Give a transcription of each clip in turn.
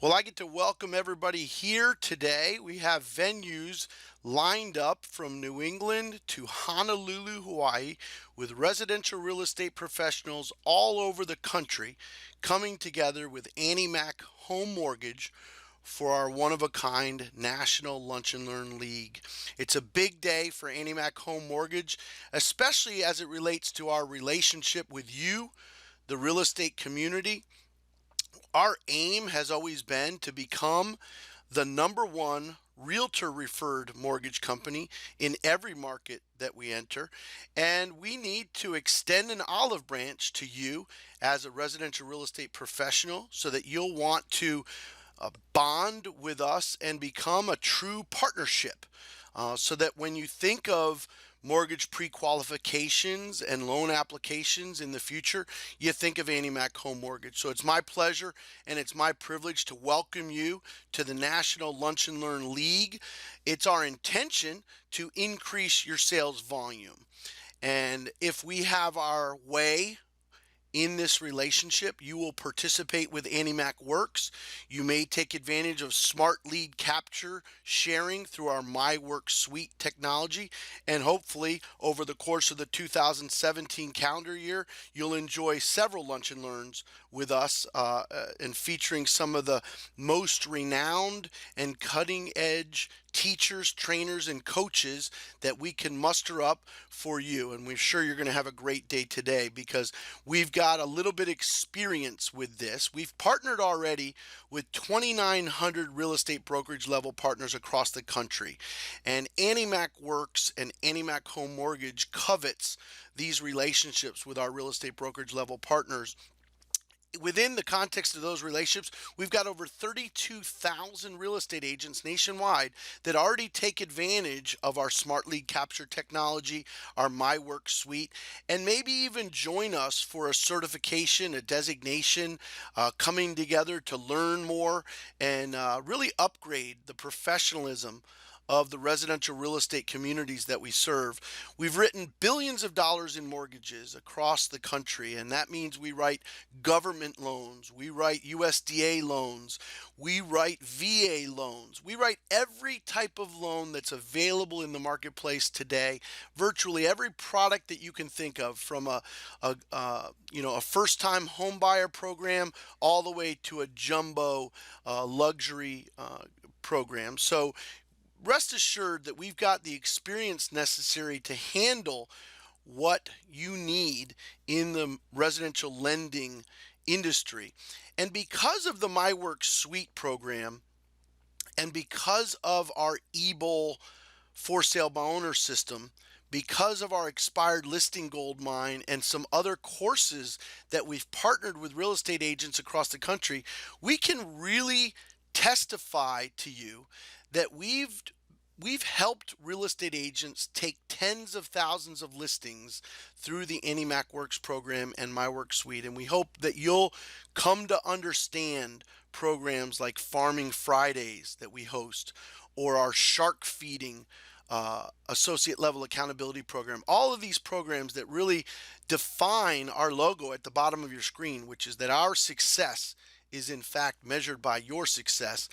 Well, I get to welcome everybody here today. We have venues lined up from New England to Honolulu, Hawaii, with residential real estate professionals all over the country coming together with Annie Mac Home Mortgage for our one-of-a-kind National Lunch and Learn League. It's a big day for Annie Mac Home Mortgage, especially as it relates to our relationship with you, the real estate community. Our aim has always been to become the number one realtor referred mortgage company in every market that we enter. And we need to extend an olive branch to you as a residential real estate professional so that you'll want to bond with us and become a true partnership. So that when you think of mortgage pre-qualifications and loan applications in the future, you think of Annie Mac Home Mortgage. So it's my pleasure and it's my privilege to welcome you to the National Lunch and Learn League. It's our intention to increase your sales volume. And if we have our way in this relationship, you will participate with Annie Mac Works. You may take advantage of smart lead capture sharing through our My Work suite technology. And hopefully, over the course of the 2017 calendar year, you'll enjoy several lunch and learns with us and featuring some of the most renowned and cutting edge teachers, trainers, and coaches that we can muster up for you. And we're sure you're going to have a great day today because we've got a little bit experience with this. We've partnered already with 2,900 real estate brokerage level partners across the country. And Annie Mac Works and Annie Mac Home Mortgage covets these relationships with our real estate brokerage level partners. Within the context of those relationships, we've got over 32,000 real estate agents nationwide that already take advantage of our smart lead capture technology, our My Work suite, and maybe even join us for a certification, a designation, coming together to learn more and really upgrade the professionalism of the residential real estate communities that we serve. We've written billions of dollars in mortgages across the country, and that means we write government loans, we write USDA loans, we write VA loans, we write every type of loan that's available in the marketplace today. Virtually every product that you can think of, from a first-time home buyer program all the way to a jumbo luxury program. So rest assured that we've got the experience necessary to handle what you need in the residential lending industry. And because of the MyWorks Suite program and because of our eBowl for sale by owner system, because of our expired listing gold mine and some other courses that we've partnered with real estate agents across the country, we can really testify to you that we've helped real estate agents take tens of thousands of listings through the Annie Mac Works program and My Work Suite. And we hope that you'll come to understand programs like Farming Fridays that we host, or our shark feeding associate level accountability program. All of these programs that really define our logo at the bottom of your screen, which is that our success is in fact measured by your success.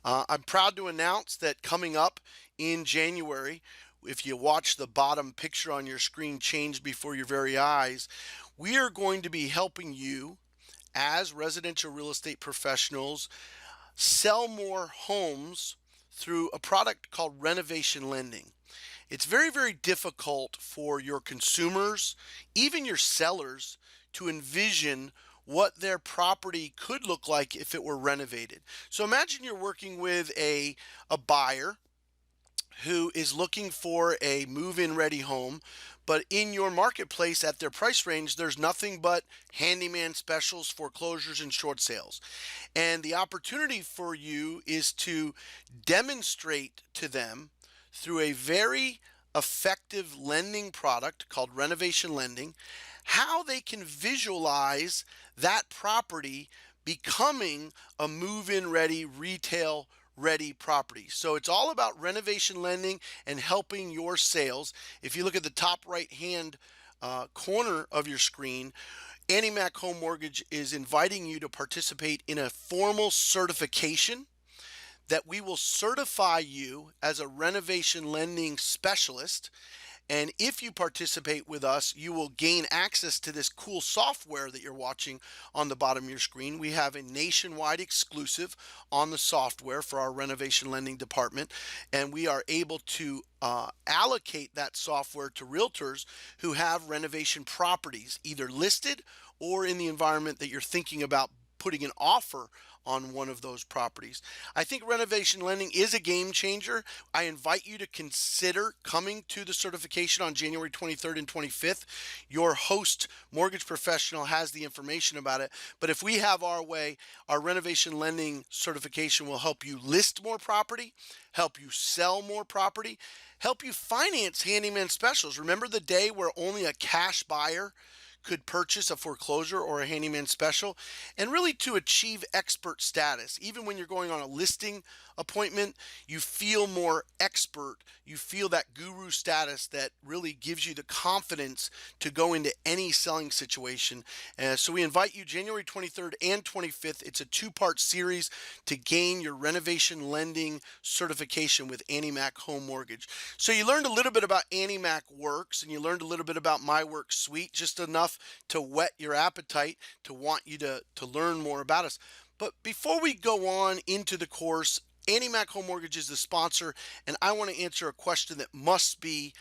I'm proud to announce that coming up in January, if you watch the bottom picture on your screen change before your very eyes, we are going to be helping you as residential real estate professionals sell more homes through a product called renovation lending. It's very, very difficult for your consumers, even your sellers, to envision what their property could look like if it were renovated. So imagine you're working with a buyer who is looking for a move-in ready home, but in your marketplace at their price range, there's nothing but handyman specials, foreclosures, and short sales. And the opportunity for you is to demonstrate to them through a very effective lending product called renovation lending how they can visualize that property becoming a move-in ready, retail ready property. So it's all about renovation lending and helping your sales. If you look at the top right hand corner of your screen, AnnieMac Home Mortgage is inviting you to participate in a formal certification that we will certify you as a renovation lending specialist. And if you participate with us, you will gain access to this cool software that you're watching on the bottom of your screen. We have a nationwide exclusive on the software for our renovation lending department, and we are able to allocate that software to realtors who have renovation properties either listed or in the environment that you're thinking about putting an offer on one of those properties. I think renovation lending is a game changer. I invite you to consider coming to the certification on January 23rd and 25th. Your host mortgage professional has the information about it. But if we have our way, our renovation lending certification will help you list more property, help you sell more property, help you finance handyman specials. Remember the day where only a cash buyer could purchase a foreclosure or a handyman special, and really to achieve expert status. Even when you're going on a listing appointment, you feel more expert. You feel that guru status that really gives you the confidence to go into any selling situation. So we invite you January 23rd and 25th. It's a two-part series to gain your renovation lending certification with AnnieMac Home Mortgage. So you learned a little bit about AnnieMac Works, and you learned a little bit about My Work Suite, just enough to whet your appetite to want you to learn more about us. But before we go on into the course, AnnieMac Home Mortgage is the sponsor, and I want to answer a question that must be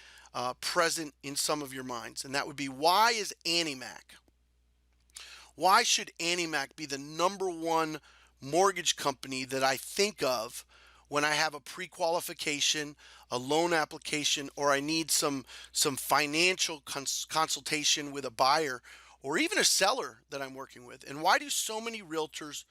present in some of your minds, and that would be, why is AnnieMac? Why should AnnieMac be the number one mortgage company that I think of when I have a pre-qualification, a loan application, or I need some financial consultation with a buyer or even a seller that I'm working with? And why do so many realtors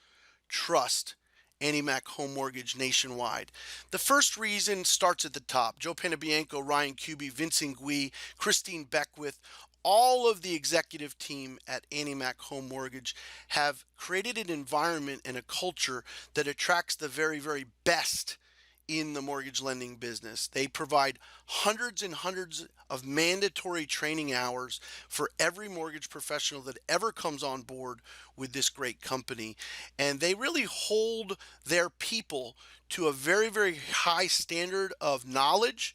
trust AnnieMac Home Mortgage nationwide? The first reason starts at the top. Joe Panabianco, Ryan Kuby, Vincent Gui, Christine Beckwith, all of the executive team at AnnieMac Home Mortgage have created an environment and a culture that attracts the very, very best in the mortgage lending business. They provide hundreds and hundreds of mandatory training hours for every mortgage professional that ever comes on board with this great company. And they really hold their people to a very, very high standard of knowledge,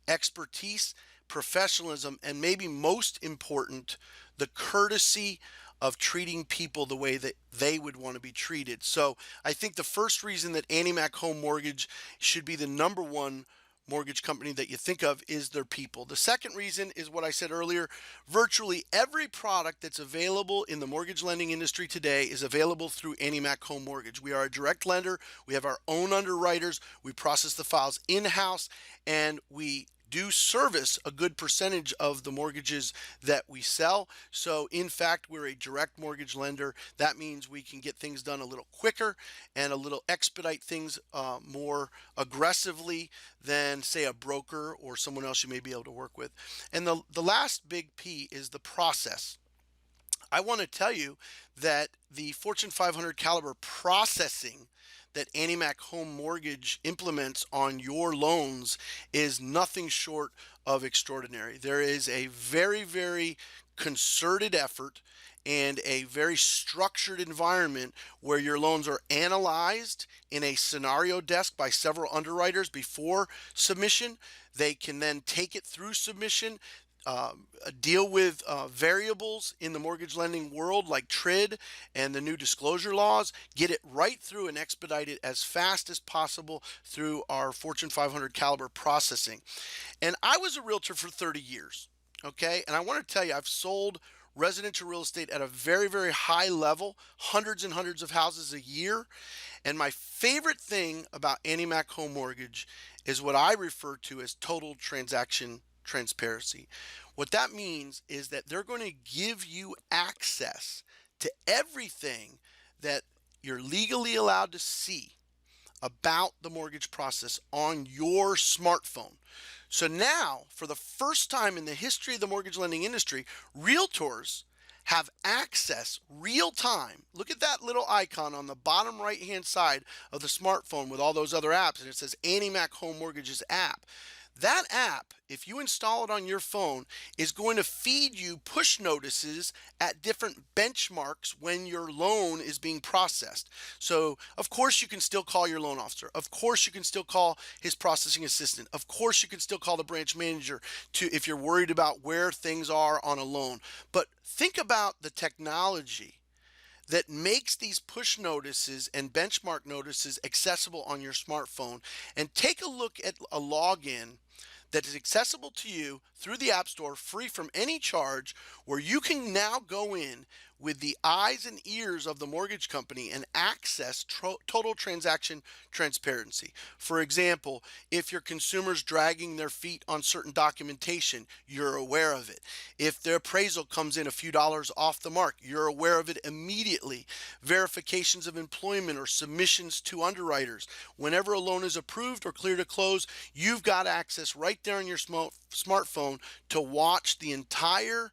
expertise, professionalism, and maybe most important, the courtesy of treating people the way that they would want to be treated. So I think the first reason that AnnieMac Home Mortgage should be the number one mortgage company that you think of is their people. The second reason is what I said earlier. Virtually every product that's available in the mortgage lending industry today is available through AnnieMac Home Mortgage. We are a direct lender. We have our own underwriters. We process the files in-house, and we do service a good percentage of the mortgages that we sell. So in fact, we're a direct mortgage lender. That means we can get things done a little quicker and a little expedite things more aggressively than, say, a broker or someone else you may be able to work with. And the last big P is the process. I want to tell you that the Fortune 500 caliber processing that AnnieMac Home Mortgage implements on your loans is nothing short of extraordinary. There is a very, very concerted effort and a very structured environment where your loans are analyzed in a scenario desk by several underwriters before submission. They can then take it through submission, deal with variables in the mortgage lending world like TRID and the new disclosure laws, get it right through and expedite it as fast as possible through our Fortune 500 caliber processing. And I was a realtor for 30 years, okay? And I want to tell you, I've sold residential real estate at a very, very high level, hundreds and hundreds of houses a year. And my favorite thing about AnnieMac Home Mortgage is what I refer to as total transaction transparency. What that means is that they're going to give you access to everything that you're legally allowed to see about the mortgage process on your smartphone. So now, for the first time in the history of the mortgage lending industry, realtors have access real time. Look at that little icon on the bottom right hand side of the smartphone with all those other apps, and it says AnnieMac Home Mortgage's app. That app, if you install it on your phone, is going to feed you push notices at different benchmarks when your loan is being processed. So, of course, you can still call your loan officer. Of course, you can still call his processing assistant. Of course, you can still call the branch manager to if you're worried about where things are on a loan. But think about the technology that makes these push notices and benchmark notices accessible on your smartphone, and take a look at a login that is accessible to you through the App Store, free from any charge, where you can now go in with the eyes and ears of the mortgage company and access total transaction transparency. For example, if your consumer's dragging their feet on certain documentation, you're aware of it. If their appraisal comes in a few dollars off the mark, you're aware of it immediately. Verifications of employment or submissions to underwriters. Whenever a loan is approved or clear to close, you've got access right there on your smartphone to watch the entire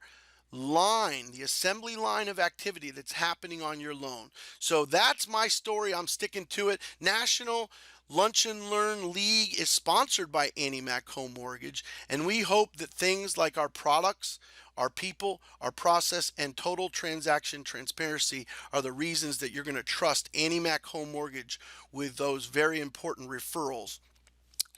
line, the assembly line of activity that's happening on your loan. So that's my story. I'm sticking to it. National Lunch and Learn League is sponsored by Annie Mac Home Mortgage, and we hope that things like our products, our people, our process, and total transaction transparency are the reasons that you're going to trust Annie Mac Home Mortgage with those very important referrals.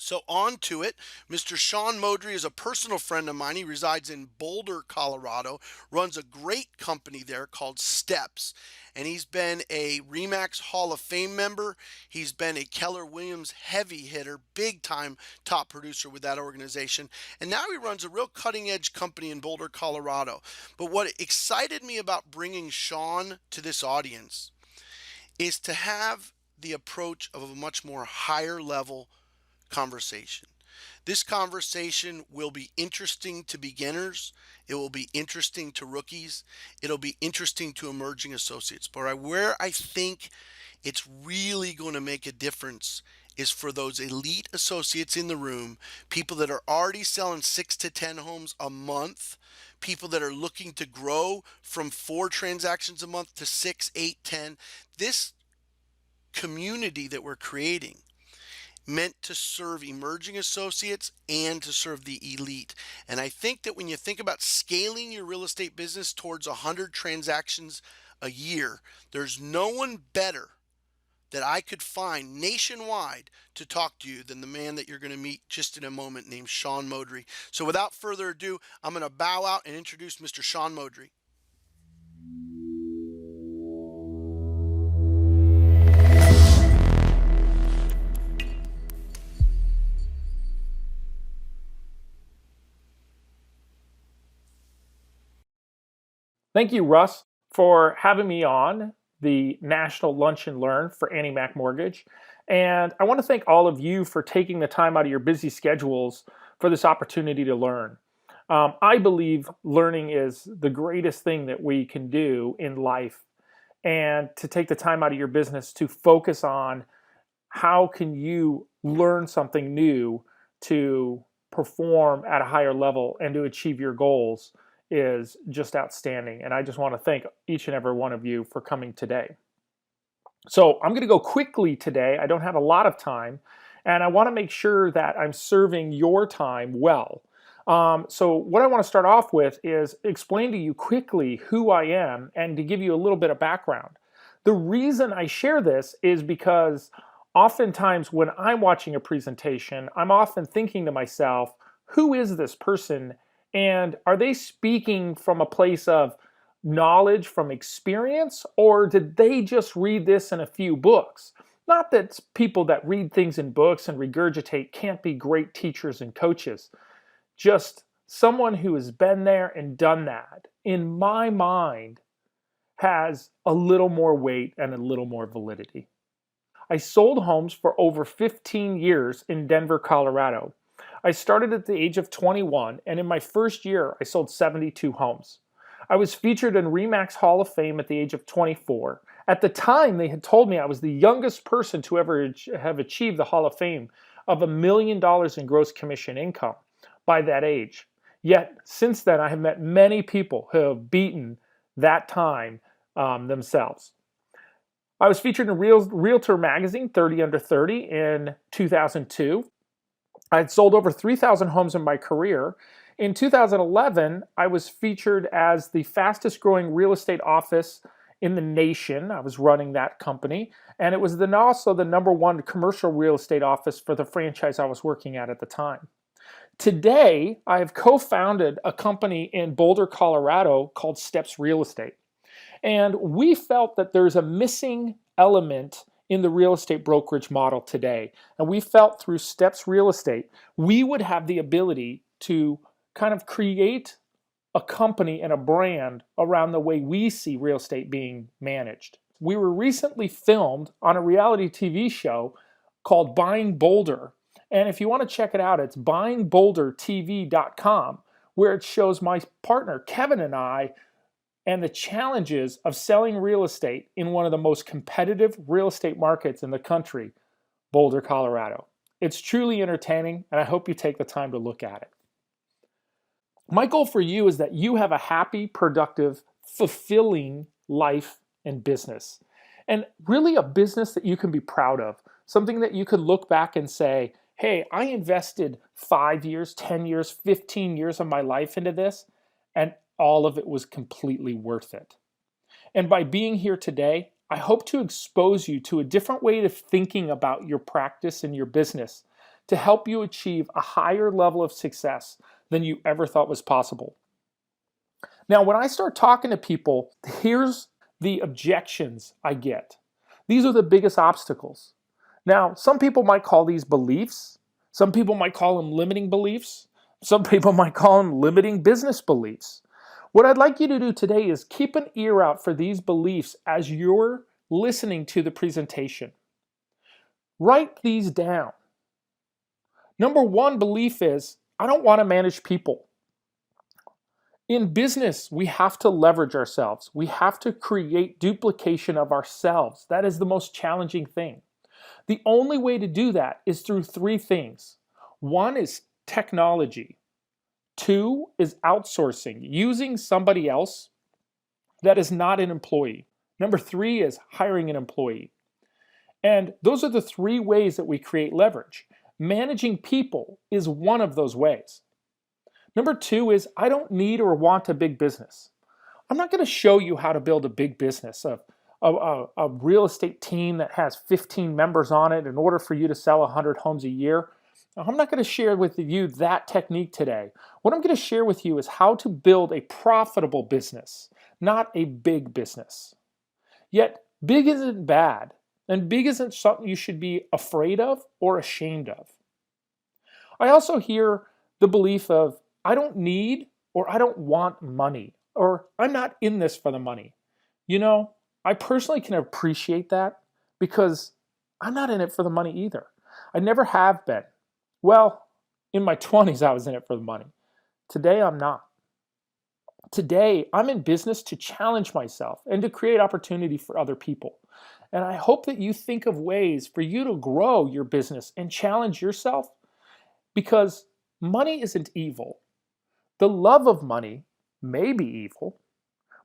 So on to it. Mr. Sean Modry is a personal friend of mine. He resides in Boulder, Colorado, runs a great company there called Steps. And he's been a REMAX Hall of Fame member. He's been a Keller Williams heavy hitter, big time top producer with that organization. And now he runs a real cutting edge company in Boulder, Colorado. But what excited me about bringing Sean to this audience is to have the approach of a much more higher level conversation. This conversation will be interesting to beginners. It will be interesting to rookies. It'll be interesting to emerging associates. But where I think it's really going to make a difference is for those elite associates in the room, people that are already selling 6 to 10 homes a month, people that are looking to grow from 4 transactions a month to 6, 8, 10. This community that we're creating meant to serve emerging associates and to serve the elite. And I think that when you think about scaling your real estate business towards 100 transactions a year, there's no one better that I could find nationwide to talk to you than the man that you're going to meet just in a moment, named Sean Modry. So without further ado, I'm going to bow out and introduce Mr. Sean Modry. Thank you, Russ, for having me on the National Lunch and Learn for Annie Mac Mortgage. And I want to thank all of you for taking the time out of your busy schedules for this opportunity to learn. I believe learning is the greatest thing that we can do in life, and to take the time out of your business to focus on how can you learn something new to perform at a higher level and to achieve your goals is just outstanding. And I just want to thank each and every one of you for coming today. So I'm going to go quickly today. I don't have a lot of time, and I want to make sure that I'm serving your time well. So what I want to start off with is explain to you quickly who I am and to give you a little bit of background. The reason I share this is because oftentimes when I'm watching a presentation, I'm often thinking to myself, who is this person? And are they speaking from a place of knowledge from experience, or did they just read this in a few books? Not that people that read things in books and regurgitate can't be great teachers and coaches. Just someone who has been there and done that, in my mind, has a little more weight and a little more validity. I sold homes for over 15 years in Denver, Colorado. I started at the age of 21, and in my first year, I sold 72 homes. I was featured in REMAX Hall of Fame at the age of 24. At the time, they had told me I was the youngest person to ever have achieved the Hall of Fame of $1 million in gross commission income by that age. Yet, since then, I have met many people who have beaten that time themselves. I was featured in Realtor Magazine 30 Under 30 in 2002. I had sold over 3,000 homes in my career. In 2011, I was featured as the fastest growing real estate office in the nation. I was running that company. And it was then also the number one commercial real estate office for the franchise I was working at the time. Today, I have co founded a company in Boulder, Colorado called Steps Real Estate. And we felt that there's a missing element in the real estate brokerage model today. And we felt through Steps Real Estate, we would have the ability to kind of create a company and a brand around the way we see real estate being managed. We were recently filmed on a reality TV show called Buying Boulder. And if you want to check it out, it's buyingbouldertv.com, where it shows my partner Kevin and I and the challenges of selling real estate in one of the most competitive real estate markets in the country, Boulder, Colorado. It's truly entertaining, and I hope you take the time to look at it. My goal for you is that you have a happy, productive, fulfilling life and business. And really a business that you can be proud of. Something that you could look back and say, hey, I invested 5 years, 10 years, 15 years of my life into this, and all of it was completely worth it. And by being here today, I hope to expose you to a different way of thinking about your practice and your business to help you achieve a higher level of success than you ever thought was possible. Now, when I start talking to people, here's the objections I get. These are the biggest obstacles. Now, some people might call these beliefs. Some people might call them limiting beliefs. Some people might call them limiting business beliefs. What I'd like you to do today is keep an ear out for these beliefs as you're listening to the presentation. Write these down. Number one belief is, I don't want to manage people. In business, we have to leverage ourselves. We have to create duplication of ourselves. That is the most challenging thing. The only way to do that is through three things. One is technology. Two is outsourcing, using somebody else that is not an employee. Number three is hiring an employee. And those are the three ways that we create leverage. Managing people is one of those ways. Number two is I don't need or want a big business. I'm not going to show you how to build a big business, a real estate team that has 15 members on it in order for you to sell 100 homes a year. I'm not going to share with you that technique today. What I'm going to share with you is how to build a profitable business, not a big business. Yet, big isn't bad, and big isn't something you should be afraid of or ashamed of. I also hear the belief of, I don't need or I don't want money, or I'm not in this for the money. You know, I personally can appreciate that because I'm not in it for the money either. I never have been. Well, in my 20s, I was in it for the money. Today, I'm not. Today, I'm in business to challenge myself and to create opportunity for other people. And I hope that you think of ways for you to grow your business and challenge yourself because money isn't evil. The love of money may be evil,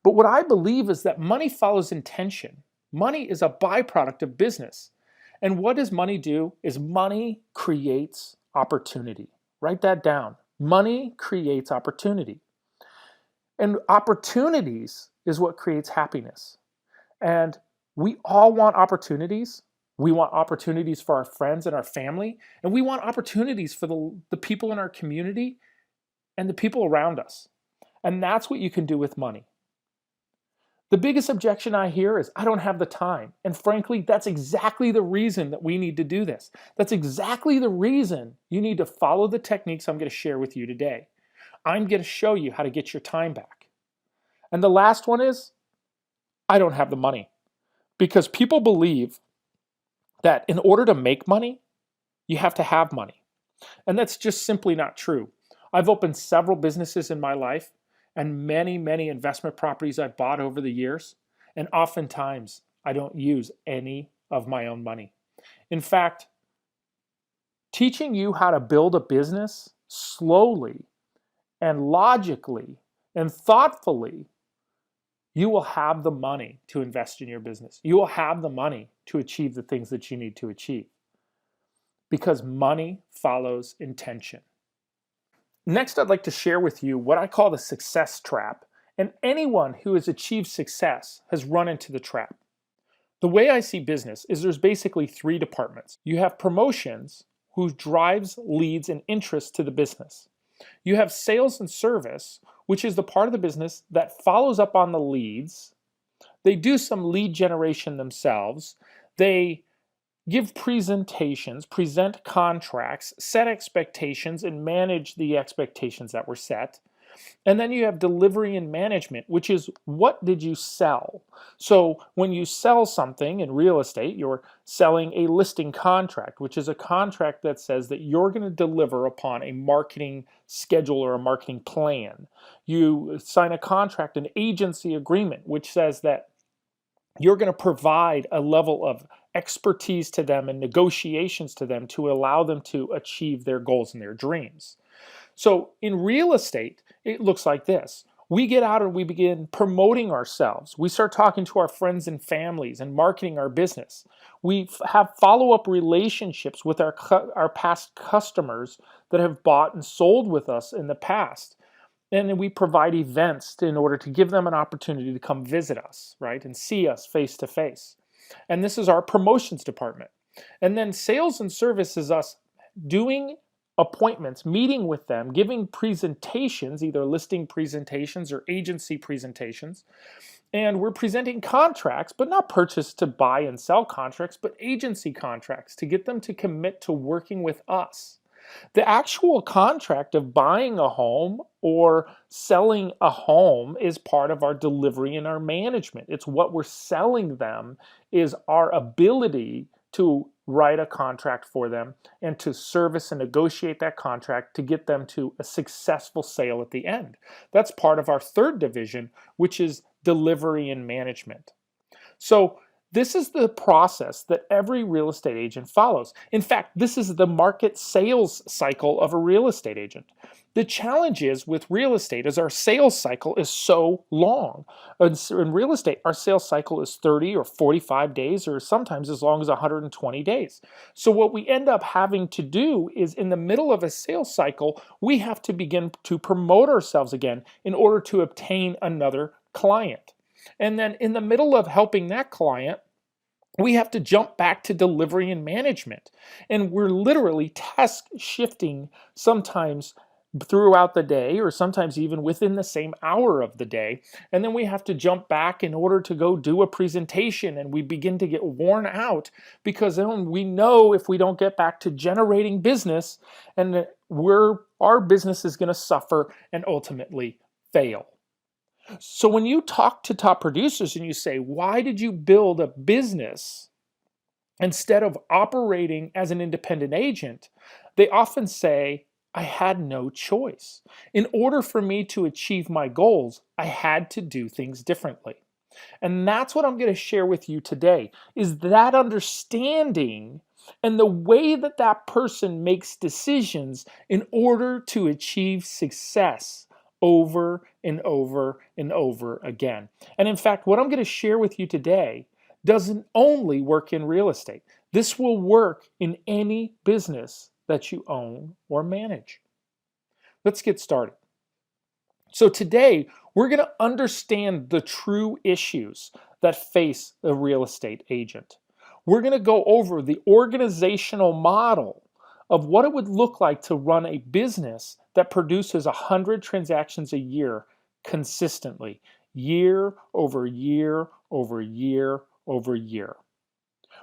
but what I believe is that money follows intention. Money is a byproduct of business. And what does money do? Is money creates opportunity. Write that down. Money creates opportunity. And opportunities is what creates happiness. And we all want opportunities. We want opportunities for our friends and our family. And we want opportunities for the people in our community and the people around us. And that's what you can do with money. The biggest objection I hear is, I don't have the time. And frankly, that's exactly the reason that we need to do this. That's exactly the reason you need to follow the techniques I'm going to share with you today. I'm going to show you how to get your time back. And the last one is, I don't have the money. Because people believe that in order to make money, you have to have money. And that's just simply not true. I've opened several businesses in my life and many, many investment properties I've bought over the years. And oftentimes, I don't use any of my own money. In fact, teaching you how to build a business slowly and logically and thoughtfully, you will have the money to invest in your business. You will have the money to achieve the things that you need to achieve. because money follows intention. Next, I'd like to share with you what I call the success trap, and anyone who has achieved success has run into the trap. The way I see business is there's basically three departments. You have promotions, who drives leads and interest to the business. You have sales and service, which is the part of the business that follows up on the leads. They do some lead generation themselves. They give presentations, present contracts, set expectations, and manage the expectations that were set. And then you have delivery and management, which is what did you sell? So when you sell something in real estate, you're selling a listing contract, which is a contract that says that you're going to deliver upon a marketing schedule or a marketing plan. You sign a contract, an agency agreement, which says that you're going to provide a level of expertise to them and negotiations to them to allow them to achieve their goals and their dreams. So in real estate, it looks like this. We get out and we begin promoting ourselves. We start talking to our friends and families and marketing our business. We have follow-up relationships with our past customers that have bought and sold with us in the past. And then we provide events in order to give them an opportunity to come visit us, right, and see us face to face. And this is our promotions department. And then sales and service is us doing appointments, meeting with them, giving presentations, either listing presentations or agency presentations. And we're presenting contracts, but not purchase to buy and sell contracts, but agency contracts to get them to commit to working with us. The actual contract of buying a home or selling a home is part of our delivery and our management. It's what we're selling them is our ability to write a contract for them and to service and negotiate that contract to get them to a successful sale at the end. That's part of our third division, which is delivery and management. So this is the process that every real estate agent follows. In fact, this is the market sales cycle of a real estate agent. The challenge is with real estate is our sales cycle is so long. In real estate, our sales cycle is 30 or 45 days or sometimes as long as 120 days. So what we end up having to do is in the middle of a sales cycle, we have to begin to promote ourselves again in order to obtain another client. And then in the middle of helping that client, we have to jump back to delivery and management. And we're literally task shifting sometimes throughout the day or sometimes even within the same hour of the day. And then we have to jump back in order to go do a presentation, and we begin to get worn out because then we know if we don't get back to generating business and our business is going to suffer and ultimately fail. So when you talk to top producers and you say, why did you build a business instead of operating as an independent agent? They often say, I had no choice. In order for me to achieve my goals, I had to do things differently. And that's what I'm going to share with you today, is that understanding and the way that that person makes decisions in order to achieve success over and over and over again. And in fact, what I'm going to share with you today doesn't only work in real estate. This will work in any business that you own or manage. Let's get started. So today, we're going to understand the true issues that face a real estate agent. We're going to go over the organizational model of what it would look like to run a business that produces 100 transactions a year consistently, year over year over year over year.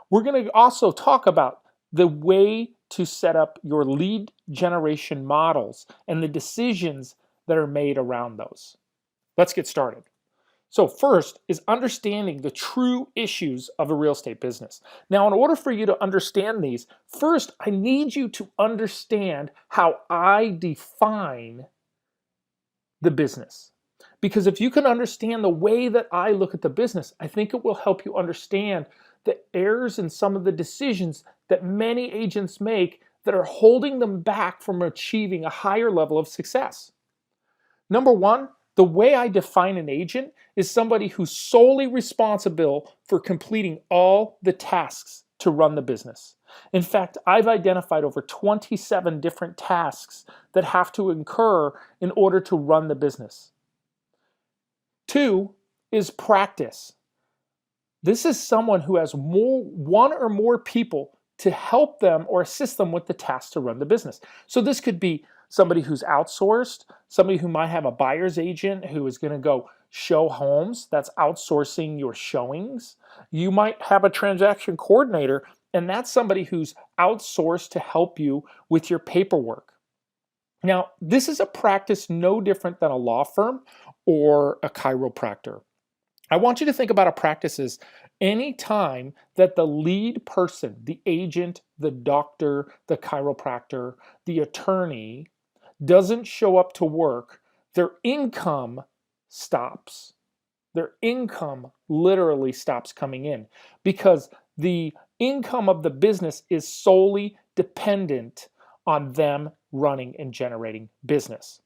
We're going to also talk about the way to set up your lead generation models and the decisions that are made around those. Let's get started. So first is understanding the true issues of a real estate business. Now, in order for you to understand these, first, I need you to understand how I define the business. Because if you can understand the way that I look at the business, I think it will help you understand the errors in some of the decisions that many agents make that are holding them back from achieving a higher level of success. Number one, the way I define an agent is somebody who's solely responsible for completing all the tasks to run the business. In fact, I've identified over 27 different tasks that have to occur in order to run the business. 2 is practice. This is someone who has one or more people to help them or assist them with the task to run the business. So this could be somebody who's outsourced, somebody who might have a buyer's agent who is going to go show homes, that's outsourcing your showings. You might have a transaction coordinator, and that's somebody who's outsourced to help you with your paperwork. Now, this is a practice no different than a law firm or a chiropractor. I want you to think about a practice as any time that the lead person, the agent, the doctor, the chiropractor, the attorney, doesn't show up to work, their income stops. Their income literally stops coming in because the income of the business is solely dependent on them running and generating business.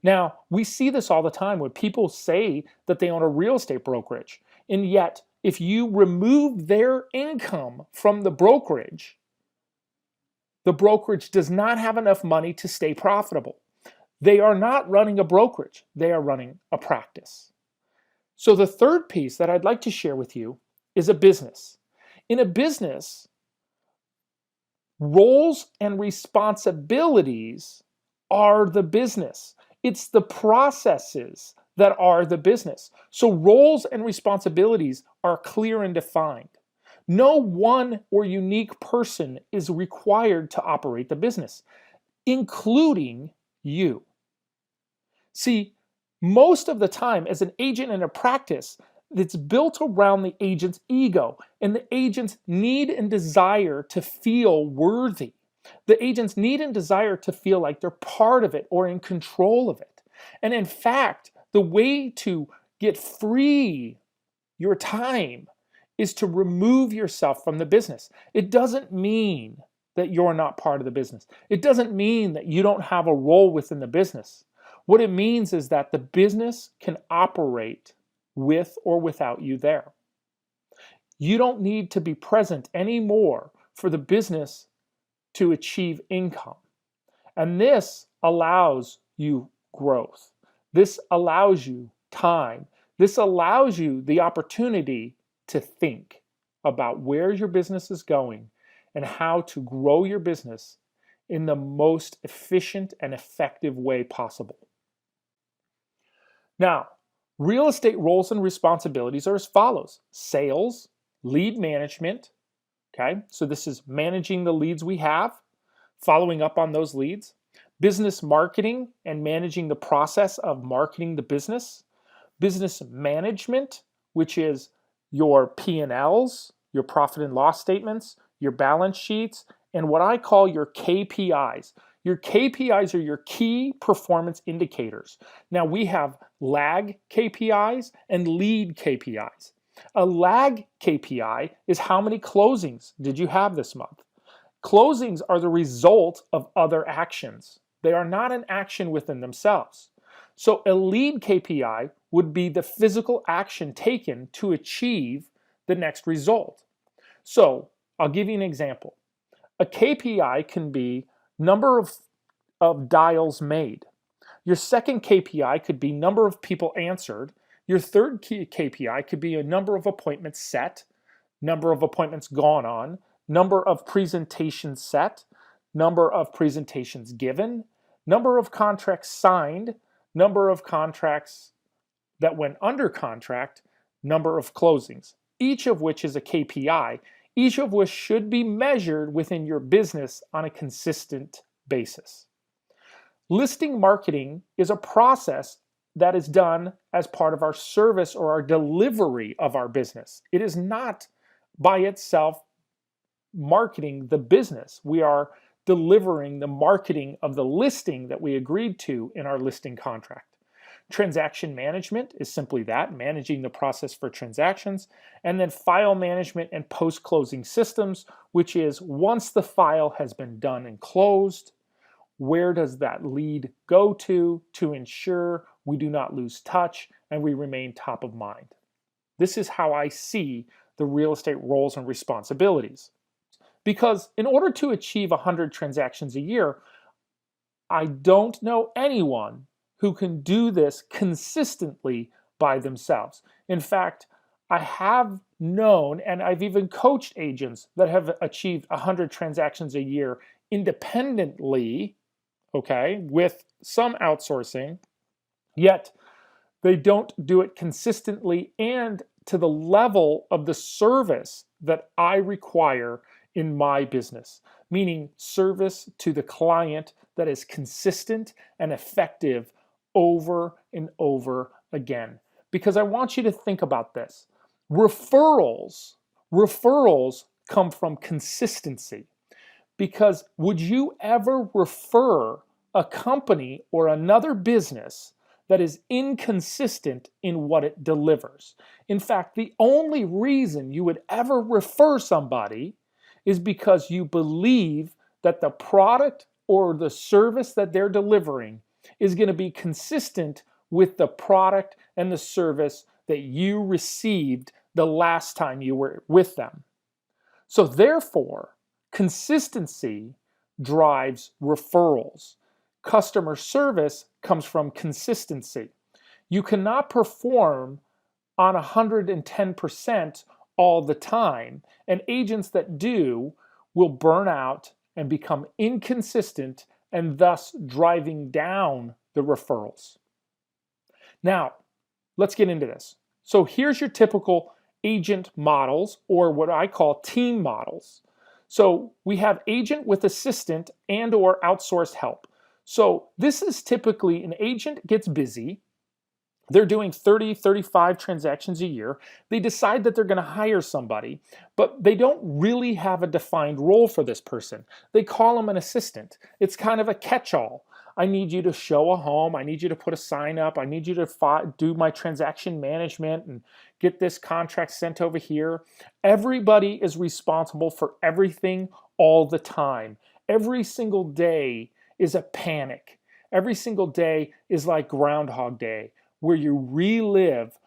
Now, we see this all the time when people say that they own a real estate brokerage, and yet if you remove their income from the brokerage does not have enough money to stay profitable. They are not running a brokerage, they are running a practice. So the third piece that I'd like to share with you is a business. In a business, roles and responsibilities are the business. It's the processes that are the business. So roles and responsibilities are clear and defined. No one or unique person is required to operate the business, including you. See, most of the time, as an agent in a practice, it's built around the agent's ego and the agent's need and desire to feel worthy. The agents need and desire to feel like they're part of it or in control of it. And in fact, the way to get free your time is to remove yourself from the business. It doesn't mean that you're not part of the business. It doesn't mean that you don't have a role within the business. What it means is that the business can operate with or without you there. You don't need to be present anymore for the business to achieve income. And this allows you growth. This allows you time. This allows you the opportunity to think about where your business is going and how to grow your business in the most efficient and effective way possible. Now, real estate roles and responsibilities are as follows: sales, lead management. Okay, so this is managing the leads we have, following up on those leads, business marketing and managing the process of marketing the business management, which is your P&Ls, your profit and loss statements, your balance sheets, and what I call your KPIs. Your KPIs are your key performance indicators. Now we have lag KPIs and lead KPIs. A lag KPI is how many closings did you have this month? Closings are the result of other actions. They are not an action within themselves. So a lead KPI would be the physical action taken to achieve the next result. So I'll give you an example. A KPI can be number of dials made. Your second KPI could be number of people answered. Your third KPI could be a number of appointments set, number of appointments gone on, number of presentations set, number of presentations given, number of contracts signed, number of contracts that went under contract, number of closings, each of which is a KPI, each of which should be measured within your business on a consistent basis. Listing marketing is a process that is done as part of our service or our delivery of our business. It is not by itself marketing the business. We are delivering the marketing of the listing that we agreed to in our listing contract. Transaction management is simply that, managing the process for transactions, and then file management and post-closing systems, which is once the file has been done and closed, where does that lead go to ensure we do not lose touch and we remain top of mind. This is how I see the real estate roles and responsibilities. Because in order to achieve 100 transactions a year, I don't know anyone who can do this consistently by themselves. In fact, I have known and I've even coached agents that have achieved 100 transactions a year independently, okay, with some outsourcing, yet they don't do it consistently and to the level of the service that I require in my business, meaning service to the client that is consistent and effective over and over again. Because I want you to think about this. Referrals, referrals come from consistency. Because would you ever refer a company or another business that is inconsistent in what it delivers? In fact, the only reason you would ever refer somebody is because you believe that the product or the service that they're delivering is going to be consistent with the product and the service that you received the last time you were with them. So therefore, consistency drives referrals. Customer service comes from consistency. You cannot perform on 110% all the time, and agents that do will burn out and become inconsistent and thus driving down the referrals. Now, let's get into this. So here's your typical agent models, or what I call team models. So we have agent with assistant and or outsourced help. So this is typically an agent gets busy. They're doing 30, 35 transactions a year. They decide that they're going to hire somebody, but they don't really have a defined role for this person. They call them an assistant. It's kind of a catch-all. I need you to show a home. I need you to put a sign up. I need you to do my transaction management and get this contract sent over here. Everybody is responsible for everything all the time. Every single day is a panic. Every single day is like Groundhog Day, where you relive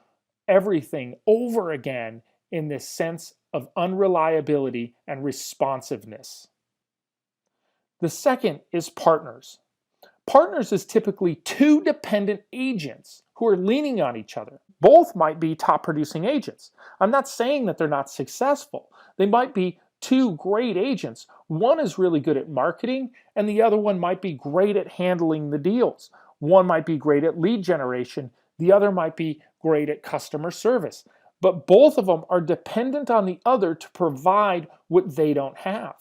everything over again in this sense of unreliability and responsiveness. The second is partners. Partners is typically two dependent agents who are leaning on each other. Both might be top producing agents. I'm not saying that they're not successful. They might be two great agents. One is really good at marketing, and the other one might be great at handling the deals. One might be great at lead generation. The other might be great at customer service. But both of them are dependent on the other to provide what they don't have.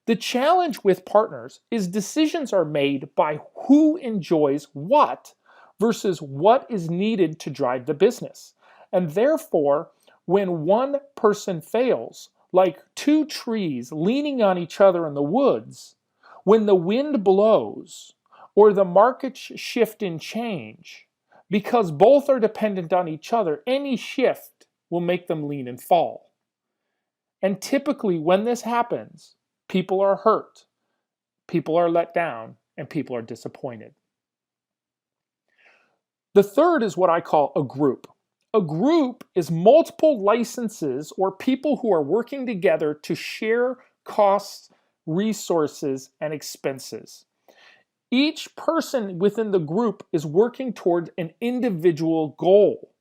The challenge with partners is decisions are made by who enjoys what versus what is needed to drive the business. And therefore, when one person fails, like two trees leaning on each other in the woods, when the wind blows or the markets shift and change, because both are dependent on each other, any shift will make them lean and fall. And typically, when this happens, people are hurt, people are let down, and people are disappointed. The third is what I call a group. A group is multiple licenses or people who are working together to share costs, resources, and expenses. Each person within the group is working toward an individual goal.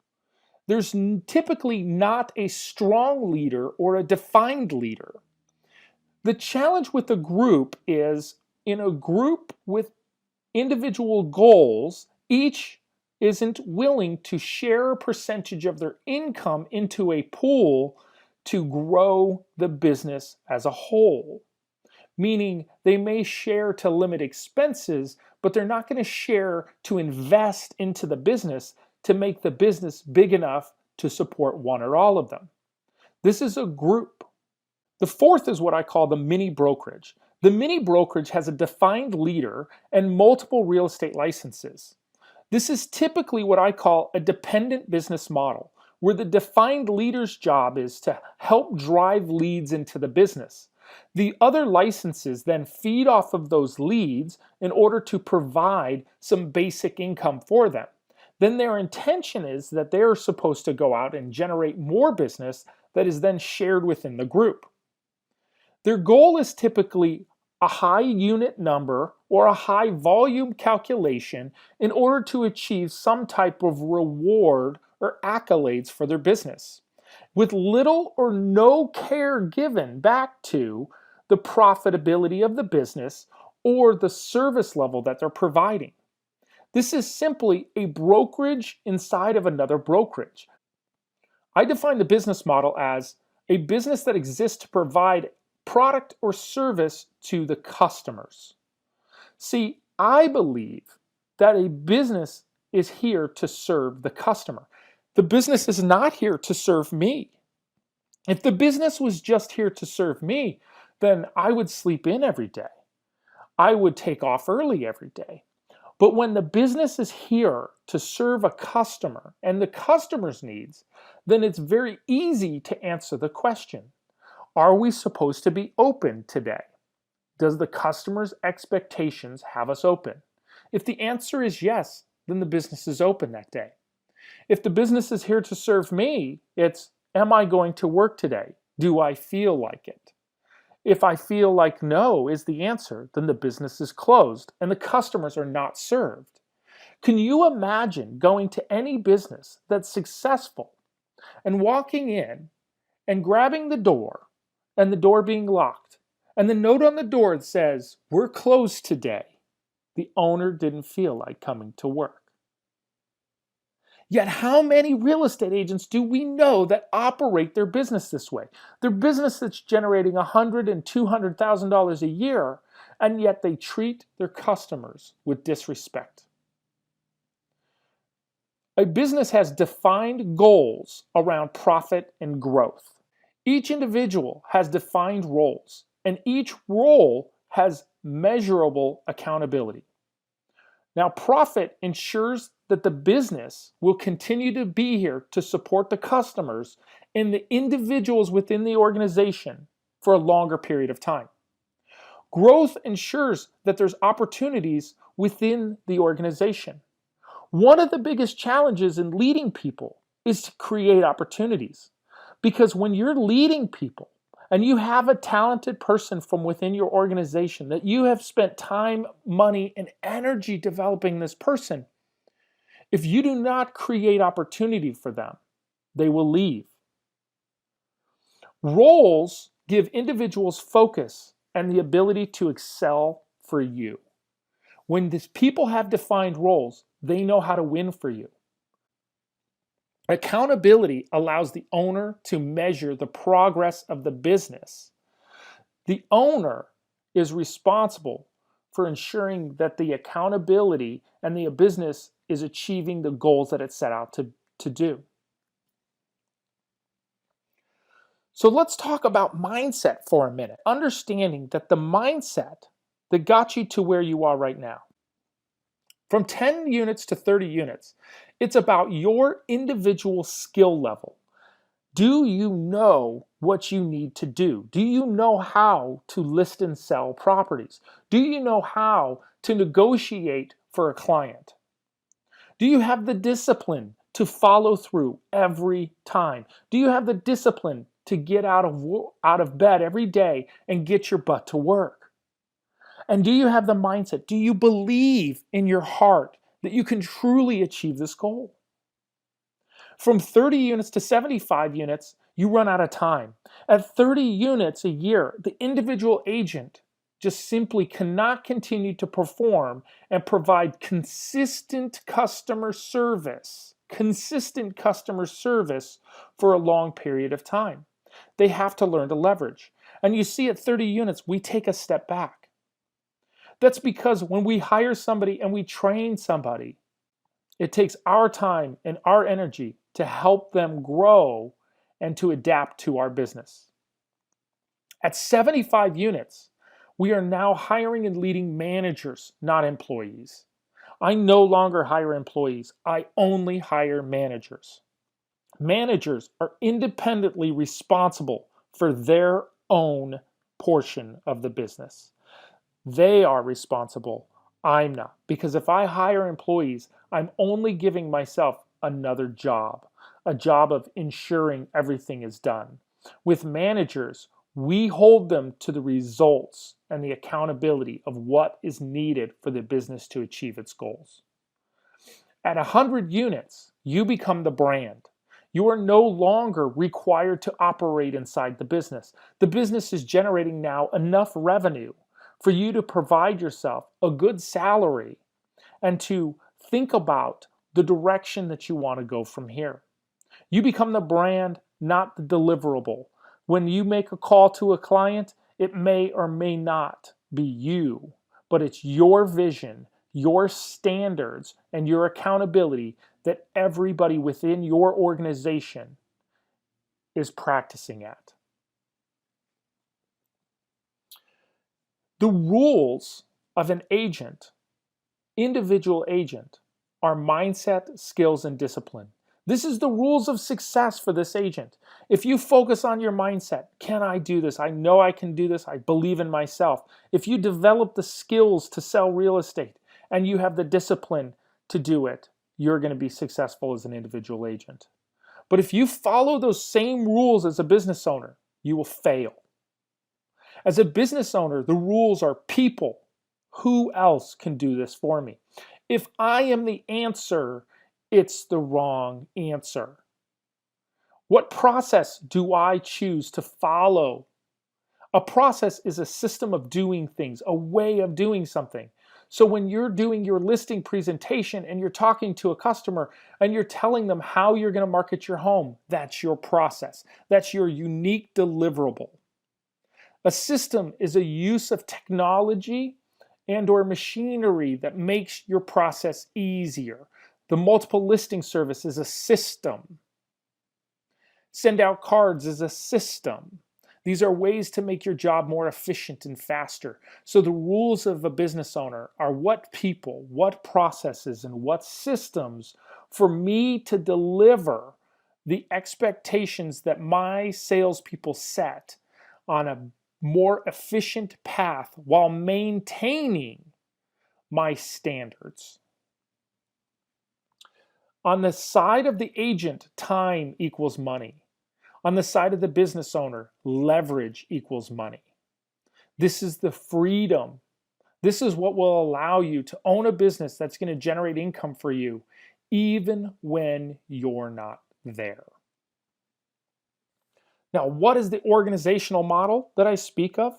There's typically not a strong leader or a defined leader. The challenge with a group is in a group with individual goals, each isn't willing to share a percentage of their income into a pool to grow the business as a whole. Meaning they may share to limit expenses, but they're not going to share to invest into the business to make the business big enough to support one or all of them. This is a group. The fourth is what I call the mini brokerage. The mini brokerage has a defined leader and multiple real estate licenses. This is typically what I call a dependent business model, where the defined leader's job is to help drive leads into the business. The other licenses then feed off of those leads in order to provide some basic income for them. Then their intention is that they're supposed to go out and generate more business that is then shared within the group. Their goal is typically a high unit number or a high volume calculation in order to achieve some type of reward or accolades for their business, with little or no care given back to the profitability of the business or the service level that they're providing. This is simply a brokerage inside of another brokerage. I define the business model as a business that exists to provide product or service to the customers. See, I believe that a business is here to serve the customer. The business is not here to serve me. If the business was just here to serve me, then I would sleep in every day. I would take off early every day. But when the business is here to serve a customer and the customer's needs, then it's very easy to answer the question, are we supposed to be open today? Does the customer's expectations have us open? If the answer is yes, then the business is open that day. If the business is here to serve me, it's, am I going to work today? Do I feel like it? If I feel like no is the answer, then the business is closed and the customers are not served. Can you imagine going to any business that's successful and walking in and grabbing the door and the door being locked and the note on the door that says, "We're closed today"? The owner didn't feel like coming to work. Yet how many real estate agents do we know that operate their business this way? Their business that's generating $100,000 and $200,000 a year, and yet they treat their customers with disrespect. A business has defined goals around profit and growth. Each individual has defined roles, and each role has measurable accountability. Now, profit ensures that the business will continue to be here to support the customers and the individuals within the organization for a longer period of time. Growth ensures that there's opportunities within the organization. One of the biggest challenges in leading people is to create opportunities. Because when you're leading people, and you have a talented person from within your organization that you have spent time, money, and energy developing this person, if you do not create opportunity for them, they will leave. Roles give individuals focus and the ability to excel for you. When these people have defined roles, they know how to win for you. Accountability allows the owner to measure the progress of the business. The owner is responsible for ensuring that the accountability and the business is achieving the goals that it set out to do. So let's talk about mindset for a minute, understanding that the mindset that got you to where you are right now, from 10 units to 30 units, it's about your individual skill level. Do you know what you need to do? Do you know how to list and sell properties? Do you know how to negotiate for a client? Do you have the discipline to follow through every time? Do you have the discipline to get out of bed every day and get your butt to work? And do you have the mindset? Do you believe in your heart that you can truly achieve this goal? From 30 units to 75 units, you run out of time. At 30 units a year, the individual agent just simply cannot continue to perform and provide consistent customer service for a long period of time. They have to learn to leverage. And you see, at 30 units, we take a step back. That's because when we hire somebody and we train somebody, it takes our time and our energy to help them grow and to adapt to our business. At 75 units, we are now hiring and leading managers, not employees. I no longer hire employees. I only hire managers. Managers are independently responsible for their own portion of the business. They are responsible. I'm not. Because if I hire employees, I'm only giving myself another job, a job of ensuring everything is done. With managers, We hold them to the results and the accountability of what is needed for the business to achieve its goals. At 100 units, you become the brand. You are no longer required to operate inside the business. The business is generating now enough revenue for you to provide yourself a good salary and to think about the direction that you want to go from here. You become the brand, not the deliverable. When you make a call to a client, it may or may not be you, but it's your vision, your standards, and your accountability that everybody within your organization is practicing at. The rules of an agent, individual agent, are mindset, skills, and discipline. This is the rules of success for this agent. If you focus on your mindset, can I do this? I know I can do this. I believe in myself. If you develop the skills to sell real estate and you have the discipline to do it, you're going to be successful as an individual agent. But if you follow those same rules as a business owner, you will fail. As a business owner, the rules are people. Who else can do this for me? If I am the answer, it's the wrong answer. What process do I choose to follow? A process is a system of doing things, a way of doing something. So when you're doing your listing presentation and you're talking to a customer and you're telling them how you're going to market your home, that's your process. That's your unique deliverable. A system is a use of technology and or machinery that makes your process easier. The multiple listing service is a system. Send out cards is a system. These are ways to make your job more efficient and faster. So the rules of a business owner are what people, what processes, and what systems for me to deliver the expectations that my salespeople set on a more efficient path while maintaining my standards. On the side of the agent, time equals money. On the side of the business owner, leverage equals money. This is the freedom. This is what will allow you to own a business that's going to generate income for you, even when you're not there. Now, what is the organizational model that I speak of?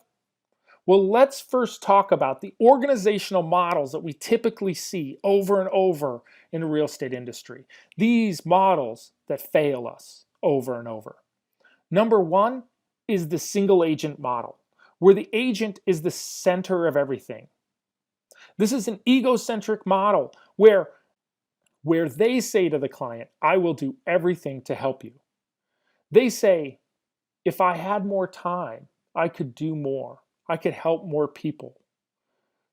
Well, let's first talk about the organizational models that we typically see over and over in the real estate industry. These models that fail us over and over. Number one is the single agent model, where the agent is the center of everything. This is an egocentric model where they say to the client, I will do everything to help you. They say, if I had more time, I could do more. I could help more people.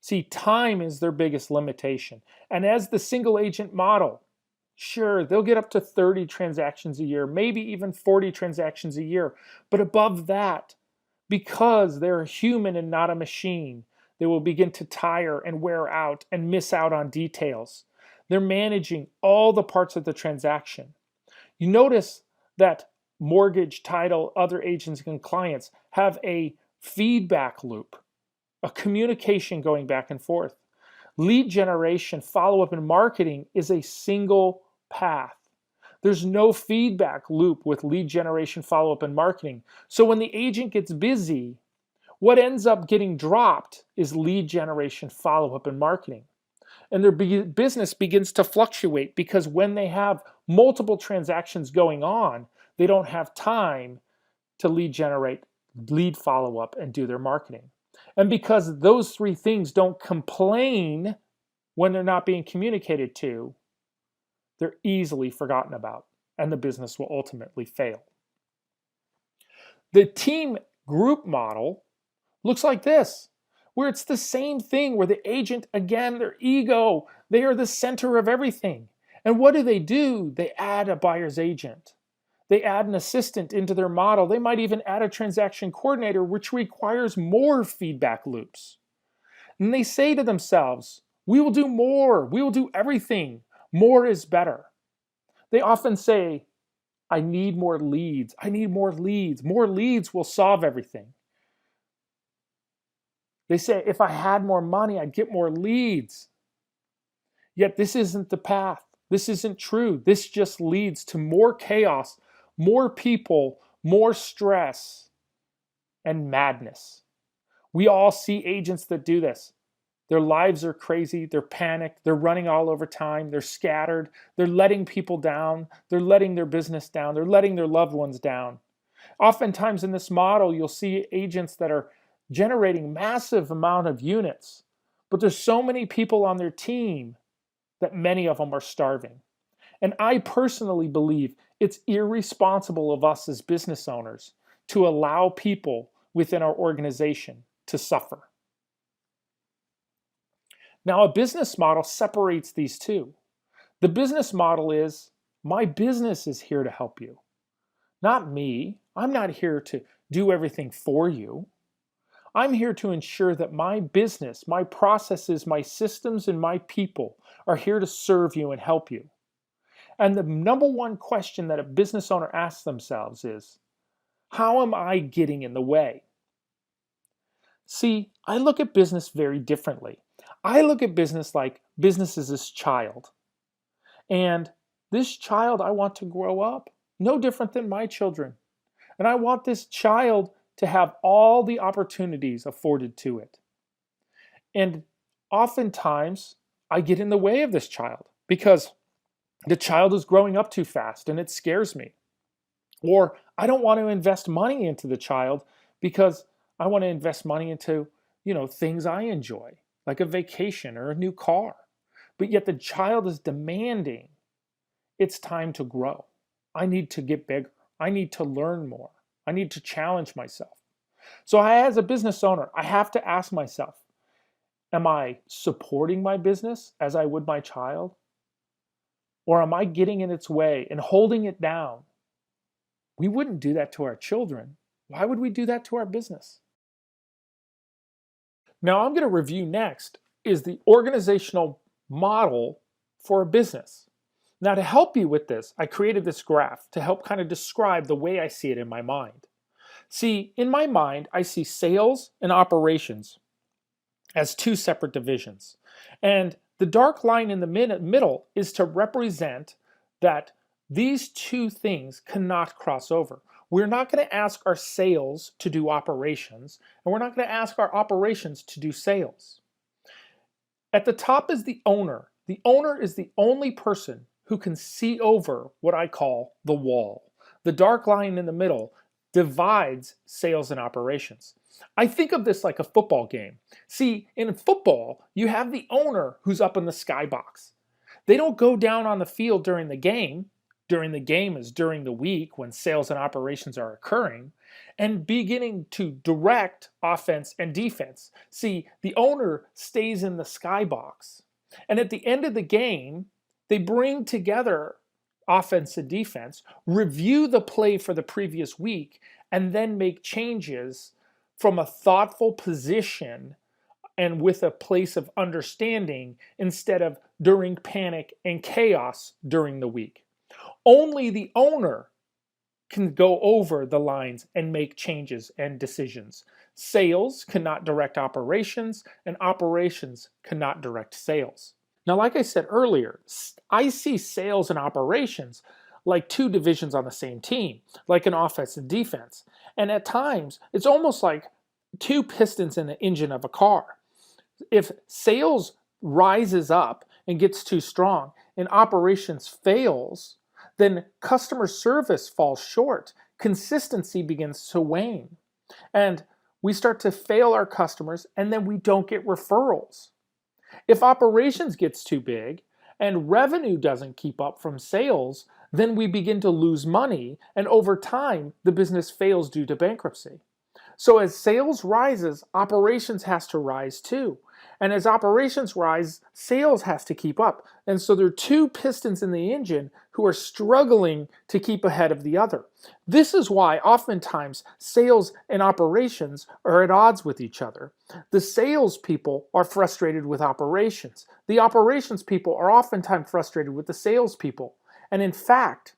See, time is their biggest limitation. And as the single agent model, sure, they'll get up to 30 transactions a year, maybe even 40 transactions a year. But above that, because they're a human and not a machine, they will begin to tire and wear out and miss out on details. They're managing all the parts of the transaction. You notice that mortgage, title, other agents and clients have a feedback loop, a communication going back and forth. Lead generation, follow-up, and marketing is a single path. There's no feedback loop with lead generation, follow-up, and marketing. So when the agent gets busy, what ends up getting dropped is lead generation, follow-up, and marketing. And their business begins to fluctuate because when they have multiple transactions going on, they don't have time to lead generate, lead follow-up, and do their marketing. And because those three things don't complain when they're not being communicated to, they're easily forgotten about, and the business will ultimately fail. The team group model looks like this, where it's the same thing, where the agent, again, their ego, they are the center of everything. And what do? They add a buyer's agent. They add an assistant into their model. They might even add a transaction coordinator, which requires more feedback loops. And they say to themselves, we will do more. We will do everything. More is better. They often say, I need more leads. I need more leads. More leads will solve everything. They say if I had more money, I'd get more leads. Yet this isn't the path. This isn't true. This just leads to more chaos, more people, more stress, and madness. We all see agents that do this. Their lives are crazy. They're panicked. They're running all over time. They're scattered. They're letting people down. They're letting their business down. They're letting their loved ones down. Oftentimes in this model, you'll see agents that are generating massive amount of units, but there's so many people on their team that many of them are starving. And I personally believe it's irresponsible of us as business owners to allow people within our organization to suffer. Now, a business model separates these two. The business model is my business is here to help you, not me. I'm not here to do everything for you. I'm here to ensure that my business, my processes, my systems, and my people are here to serve you and help you. And the number one question that a business owner asks themselves is, how am I getting in the way? See, I look at business very differently. I look at business like business is this child. And this child I want to grow up no different than my children. And I want this child to have all the opportunities afforded to it. And oftentimes, I get in the way of this child because the child is growing up too fast and it scares me. Or I don't want to invest money into the child because I want to invest money into, things I enjoy, like a vacation or a new car. But yet the child is demanding it's time to grow. I need to get bigger. I need to learn more. I need to challenge myself. So as a business owner, I have to ask myself, am I supporting my business as I would my child? Or am I getting in its way and holding it down? We wouldn't do that to our children. Why would we do that to our business? Now I'm going to review next is the organizational model for a business. Now to help you with this, I created this graph to help kind of describe the way I see it in my mind. See, in my mind, I see sales and operations as two separate divisions. And the dark line in the middle is to represent that these two things cannot cross over. We're not going to ask our sales to do operations, and we're not going to ask our operations to do sales. At the top is the owner. The owner is the only person who can see over what I call the wall. The dark line in the middle divides sales and operations. I think of this like a football game. See, in football, you have the owner who's up in the skybox. They don't go down on the field during the game. During the game is during the week when sales and operations are occurring and beginning to direct offense and defense. See, the owner stays in the skybox. And at the end of the game, they bring together offense and defense, review the play for the previous week, and then make changes from a thoughtful position and with a place of understanding instead of during panic and chaos during the week. Only the owner can go over the lines and make changes and decisions. Sales cannot direct operations, and operations cannot direct sales. Now, like I said earlier, I see sales and operations like two divisions on the same team, like an offense and defense. And at times, it's almost like two pistons in the engine of a car. If sales rises up and gets too strong and operations fails, then customer service falls short. Consistency begins to wane. And we start to fail our customers, and then we don't get referrals. If operations gets too big and revenue doesn't keep up from sales, then we begin to lose money, and over time, the business fails due to bankruptcy. So as sales rises, operations has to rise too. And as operations rise, sales has to keep up. And so there are two pistons in the engine who are struggling to keep ahead of the other. This is why oftentimes sales and operations are at odds with each other. The sales people are frustrated with operations. The operations people are oftentimes frustrated with the sales people. And in fact,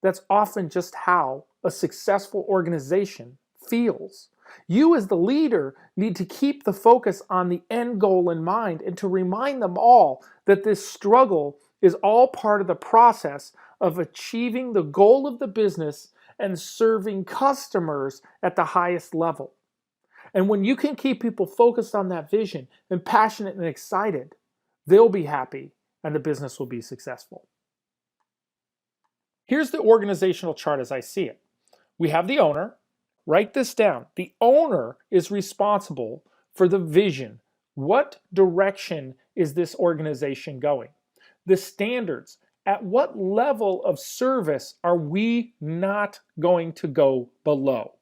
That's often just how a successful organization feels. You, as the leader, need to keep the focus on the end goal in mind and to remind them all that this struggle is all part of the process of achieving the goal of the business and serving customers at the highest level. And when you can keep people focused on that vision and passionate and excited, they'll be happy and the business will be successful. Here's the organizational chart as I see it. We have the owner. Write this down. The owner is responsible for the vision. What direction is this organization going? The standards. At what level of service are we not going to go below?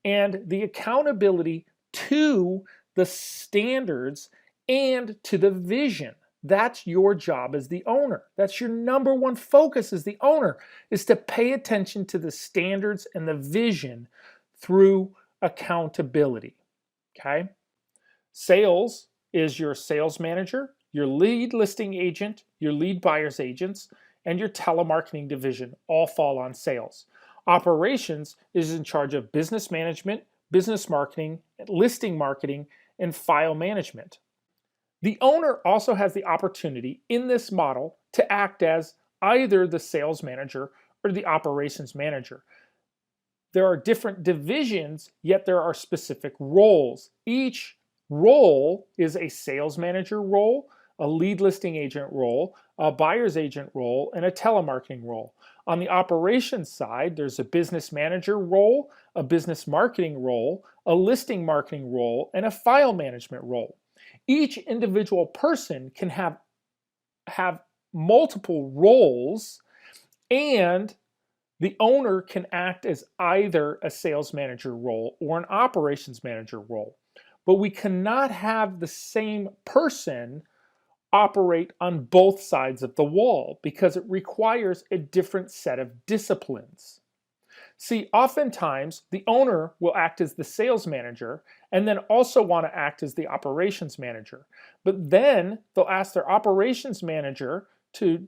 And the accountability to the standards and to the vision. That's your job as the owner. That's your number one focus as the owner, is to pay attention to the standards and the vision through accountability. Okay? Sales is your sales manager, your lead listing agent, your lead buyer's agents, and your telemarketing division all fall on sales. Operations is in charge of business management, business marketing, listing marketing, and file management. The owner also has the opportunity in this model to act as either the sales manager or the operations manager. There are different divisions, yet there are specific roles. Each role is a sales manager role, a lead listing agent role, a buyer's agent role, and a telemarketing role. On the operations side, there's a business manager role, a business marketing role, a listing marketing role, and a file management role. Each individual person can have multiple roles, and the owner can act as either a sales manager role or an operations manager role. But we cannot have the same person operate on both sides of the wall because it requires a different set of disciplines. See, oftentimes the owner will act as the sales manager and then also want to act as the operations manager. But then they'll ask their operations manager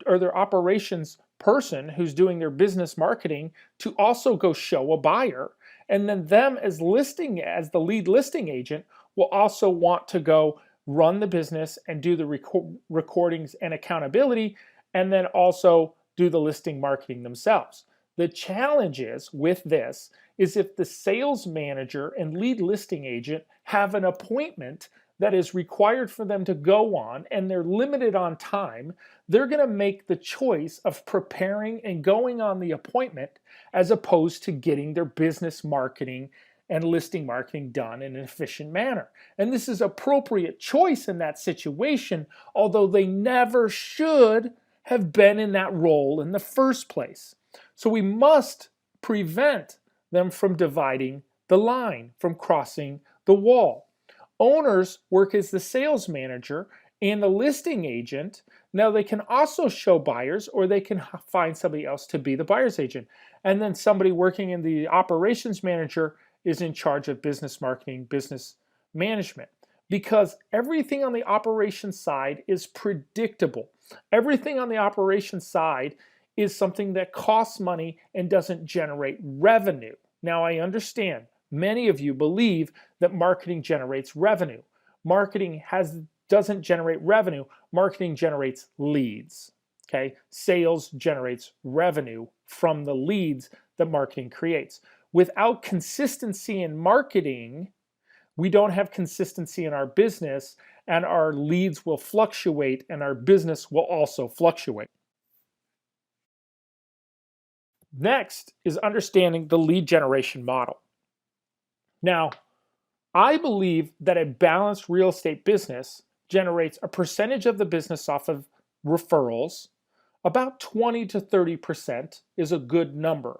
or their operations person who's doing their business marketing to also go show a buyer. And then them as the lead listing agent will also want to go run the business and do the recordings and accountability, and then also do the listing marketing themselves. The challenge is with this is if the sales manager and lead listing agent have an appointment that is required for them to go on and they're limited on time, they're going to make the choice of preparing and going on the appointment as opposed to getting their business marketing and listing marketing done in an efficient manner. And this is appropriate choice in that situation, although they never should have been in that role in the first place. So we must prevent them from dividing the line, from crossing the wall. Owners work as the sales manager and the listing agent. Now they can also show buyers, or they can find somebody else to be the buyer's agent. And then somebody working in the operations manager is in charge of business marketing, business management. Because everything on the operations side is predictable. Everything on the operations side is something that costs money and doesn't generate revenue. Now, I understand many of you believe that marketing generates revenue. Marketing doesn't generate revenue. Marketing generates leads. Okay? Sales generates revenue from the leads that marketing creates. Without consistency in marketing, we don't have consistency in our business, and our leads will fluctuate and our business will also fluctuate. Next is understanding the lead generation model. Now, I believe that a balanced real estate business generates a percentage of the business off of referrals. About 20 to 30% is a good number.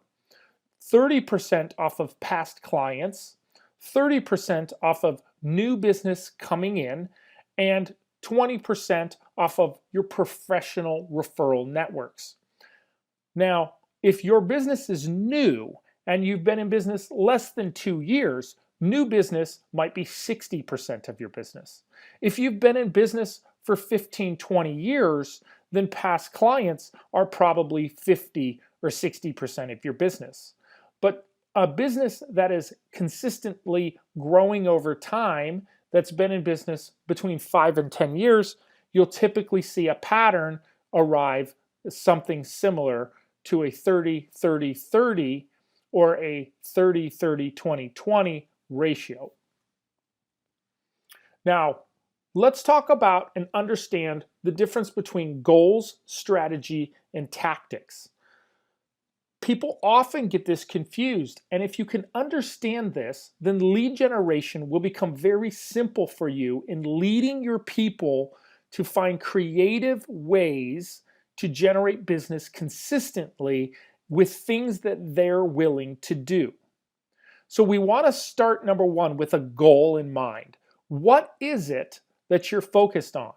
30% off of past clients, 30% off of new business coming in, and 20% off of your professional referral networks. Now, if your business is new and you've been in business less than 2 years, new business might be 60% of your business. If you've been in business for 15, 20 years, then past clients are probably 50 or or 60% of your business. But a business that is consistently growing over time, that's been in business between 5 and 10 years, you'll typically see a pattern arrive something similar to a 30-30-30 or a 30-30-20-20 ratio. Now, let's talk about and understand the difference between goals, strategy, and tactics. People often get this confused, and if you can understand this, then lead generation will become very simple for you in leading your people to find creative ways to generate business consistently with things that they're willing to do. So we want to start, number one, with a goal in mind. What is it that you're focused on?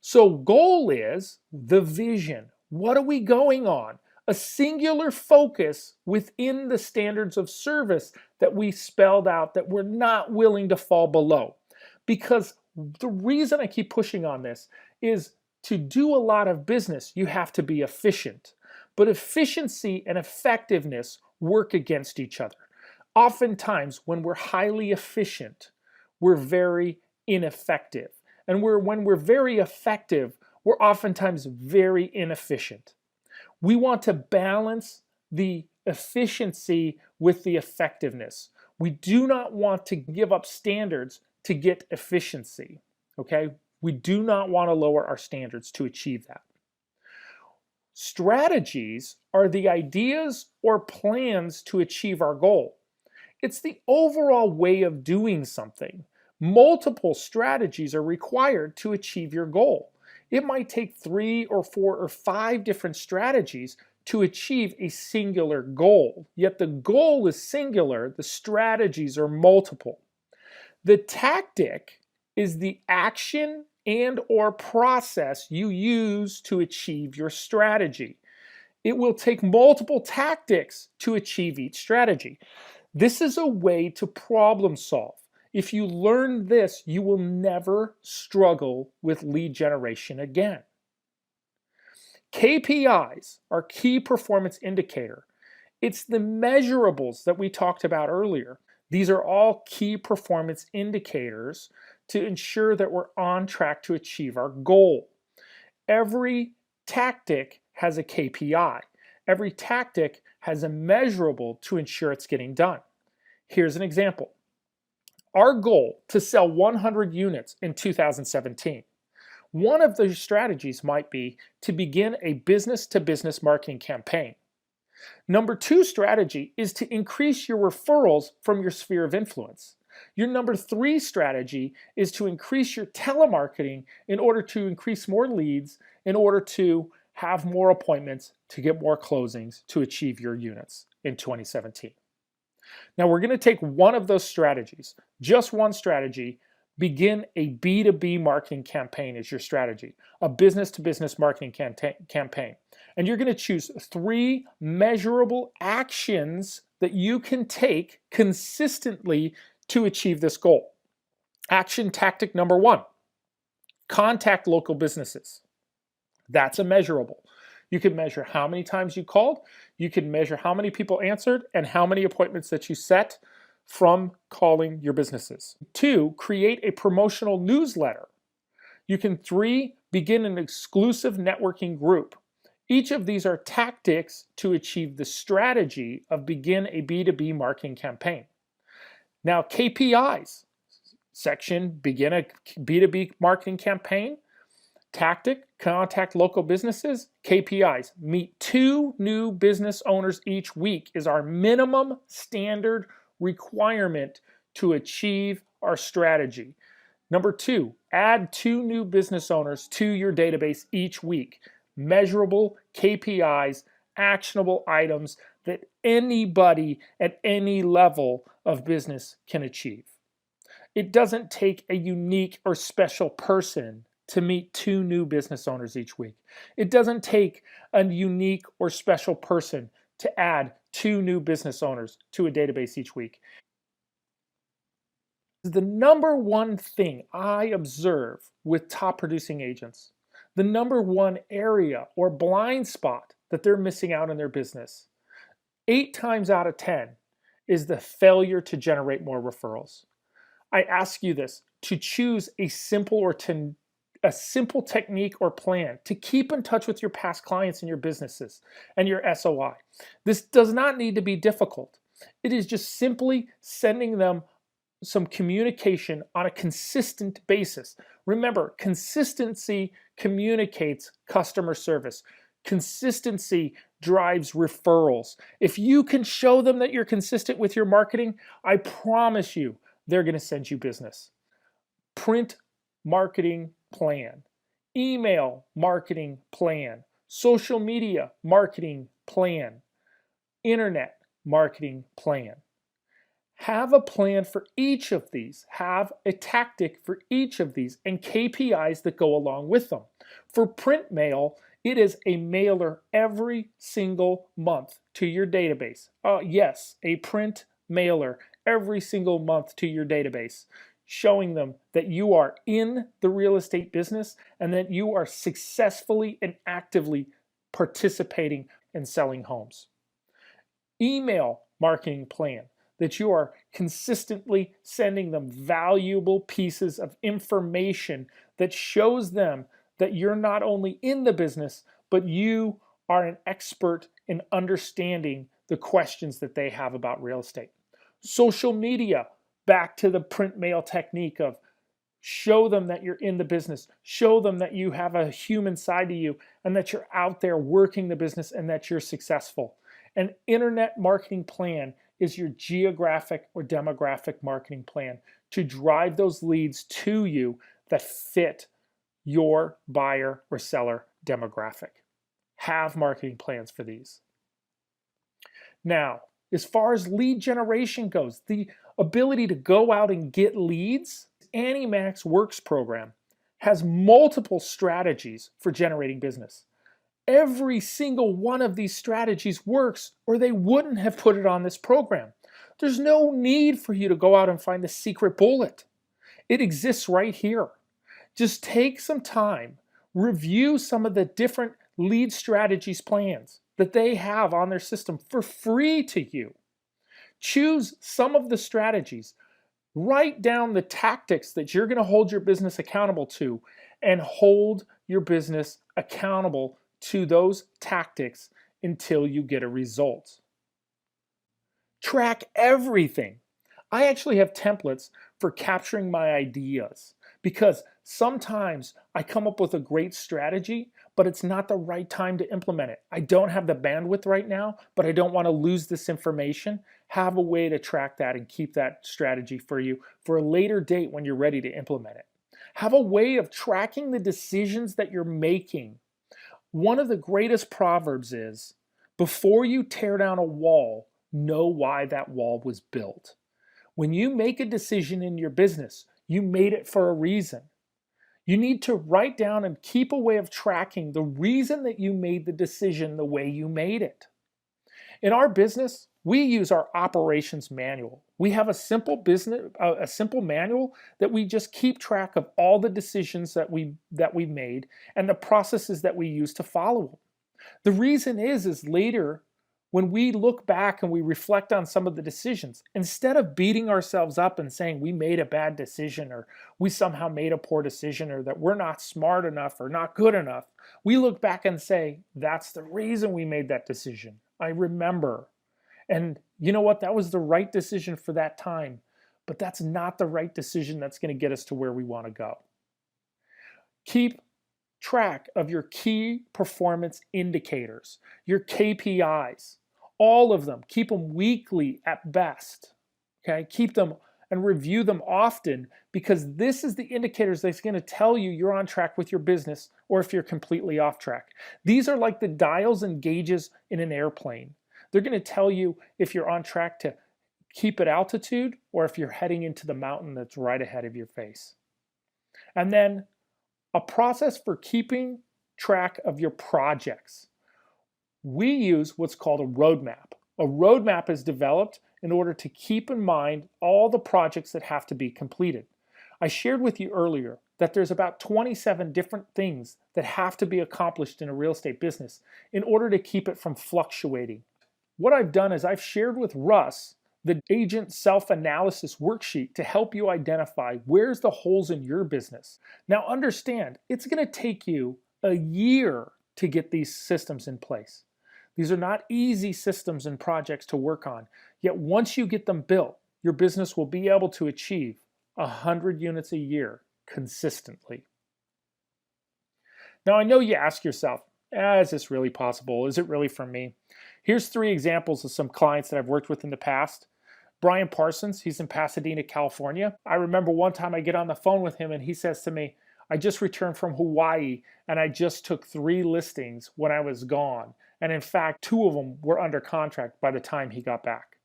So goal is the vision. What are we going on? A singular focus within the standards of service that we spelled out that we're not willing to fall below. Because the reason I keep pushing on this is to do a lot of business, you have to be efficient. But efficiency and effectiveness work against each other. Oftentimes, when we're highly efficient, we're very ineffective. And when we're very effective, we're oftentimes very inefficient. We want to balance the efficiency with the effectiveness. We do not want to give up standards to get efficiency, okay? We do not want to lower our standards to achieve that. Strategies are the ideas or plans to achieve our goal. It's the overall way of doing something. Multiple strategies are required to achieve your goal. It might take 3 or 4 or 5 different strategies to achieve a singular goal. Yet the goal is singular, the strategies are multiple. The tactic is the action and or process you use to achieve your strategy. It will take multiple tactics to achieve each strategy. This is a way to problem solve. If you learn this, you will never struggle with lead generation again. KPIs are key performance indicator. It's the measurables that we talked about earlier. These are all key performance indicators to ensure that we're on track to achieve our goal. Every tactic has a KPI. Every tactic has a measurable to ensure it's getting done. Here's an example. Our goal to sell 100 units in 2017. One of the strategies might be to begin a business-to-business marketing campaign. Number 2 strategy is to increase your referrals from your sphere of influence. Your number 3 strategy is to increase your telemarketing in order to increase more leads, in order to have more appointments, to get more closings, to achieve your units in 2017. Now we're going to take one of those strategies, just one strategy, begin a B2B marketing campaign as your strategy, a business-to-business marketing campaign. And you're going to choose 3 measurable actions that you can take consistently to achieve this goal. Action tactic number 1, contact local businesses. That's a measurable. You can measure how many times you called, you can measure how many people answered, and how many appointments that you set from calling your businesses. 2, create a promotional newsletter. You can 3, begin an exclusive networking group. Each of these are tactics to achieve the strategy of begin a B2B marketing campaign. Now, KPIs section, begin a B2B marketing campaign. Tactic, contact local businesses. KPIs, meet 2 new business owners each week is our minimum standard requirement to achieve our strategy. Number 2, add 2 new business owners to your database each week. Measurable KPIs, actionable items that anybody at any level of business can achieve. It doesn't take a unique or special person to meet 2 new business owners each week. It doesn't take a unique or special person to add 2 new business owners to a database each week. The number one thing I observe with top producing agents, the number one area or blind spot that they're missing out on their business. 8 times out of 10 is the failure to generate more referrals. I ask you this to choose a simple technique or plan to keep in touch with your past clients and your businesses and your SOI. This does not need to be difficult. It is just simply sending them some communication on a consistent basis. Remember, consistency communicates customer service. Consistency drives referrals. If you can show them that you're consistent with your marketing, I promise you they're going to send you business. Print marketing plan, email marketing plan, social media marketing plan, internet marketing plan. Have a plan for each of these. Have a tactic for each of these and KPIs that go along with them. For print mail, it is a mailer every single month to your database. Yes, a print mailer every single month to your database, showing them that you are in the real estate business and that you are successfully and actively participating in selling homes. Email marketing plan, that you are consistently sending them valuable pieces of information that shows them that you're not only in the business, but you are an expert in understanding the questions that they have about real estate. Social media, back to the print mail technique of show them that you're in the business, show them that you have a human side to you and that you're out there working the business and that you're successful. An internet marketing plan is your geographic or demographic marketing plan to drive those leads to you that fit your buyer or seller demographic. Have marketing plans for these. Now, as far as lead generation goes, the ability to go out and get leads, Annie Mac's Works program has multiple strategies for generating business. Every single one of these strategies works, or they wouldn't have put it on this program. There's no need for you to go out and find the secret bullet. It exists right here. Just take some time, review some of the different lead strategies plans that they have on their system for free to you. Choose some of the strategies. Write down the tactics that you're going to hold your business accountable to and hold your business accountable to those tactics until you get a result. Track everything. I actually have templates for capturing my ideas because sometimes I come up with a great strategy, but it's not the right time to implement it. I don't have the bandwidth right now, but I don't want to lose this information. Have a way to track that and keep that strategy for you for a later date when you're ready to implement it. Have a way of tracking the decisions that you're making. One of the greatest proverbs is, before you tear down a wall, know why that wall was built. When you make a decision in your business, you made it for a reason. You need to write down and keep a way of tracking the reason that you made the decision the way you made it. In our business, we use our operations manual. We have a simple manual that we just keep track of all the decisions that we made and the processes that we use to follow them. The reason is later when we look back and we reflect on some of the decisions, instead of beating ourselves up and saying we made a bad decision or we somehow made a poor decision or that we're not smart enough or not good enough, we look back and say, that's the reason we made that decision. I remember. And you know what? That was the right decision for that time, but that's not the right decision that's going to get us to where we want to go. Keep track of your key performance indicators, your KPIs, all of them. Keep them weekly at best. Okay? Keep them and review them often because this is the indicators that's going to tell you you're on track with your business or if you're completely off track. These are like the dials and gauges in an airplane. They're going to tell you if you're on track to keep at altitude or if you're heading into the mountain that's right ahead of your face. And then a process for keeping track of your projects. We use what's called a roadmap. A roadmap is developed in order to keep in mind all the projects that have to be completed. I shared with you earlier that there's about 27 different things that have to be accomplished in a real estate business in order to keep it from fluctuating. What I've done is I've shared with Russ the agent self-analysis worksheet to help you identify where's the holes in your business. Now understand, it's going to take you a year to get these systems in place. These are not easy systems and projects to work on. Yet once you get them built, your business will be able to achieve 100 units a year consistently. Now I know you ask yourself, is this really possible? Is it really for me? Here's 3 examples of some clients that I've worked with in the past. Brian Parsons, he's in Pasadena, California. I remember one time I get on the phone with him and he says to me, I just returned from Hawaii and I just took 3 listings when I was gone. And in fact, 2 of them were under contract by the time he got back.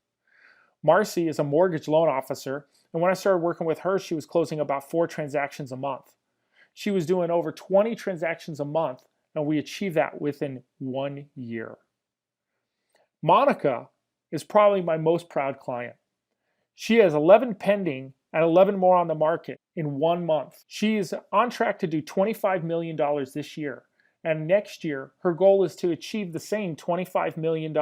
Marcy is a mortgage loan officer. And when I started working with her, she was closing about 4 transactions a month. She was doing over 20 transactions a month, and we achieved that within 1 year. Monica is probably my most proud client. She has 11 pending and 11 more on the market in 1 month. She is on track to do $25 million this year. And next year, her goal is to achieve the same $25 million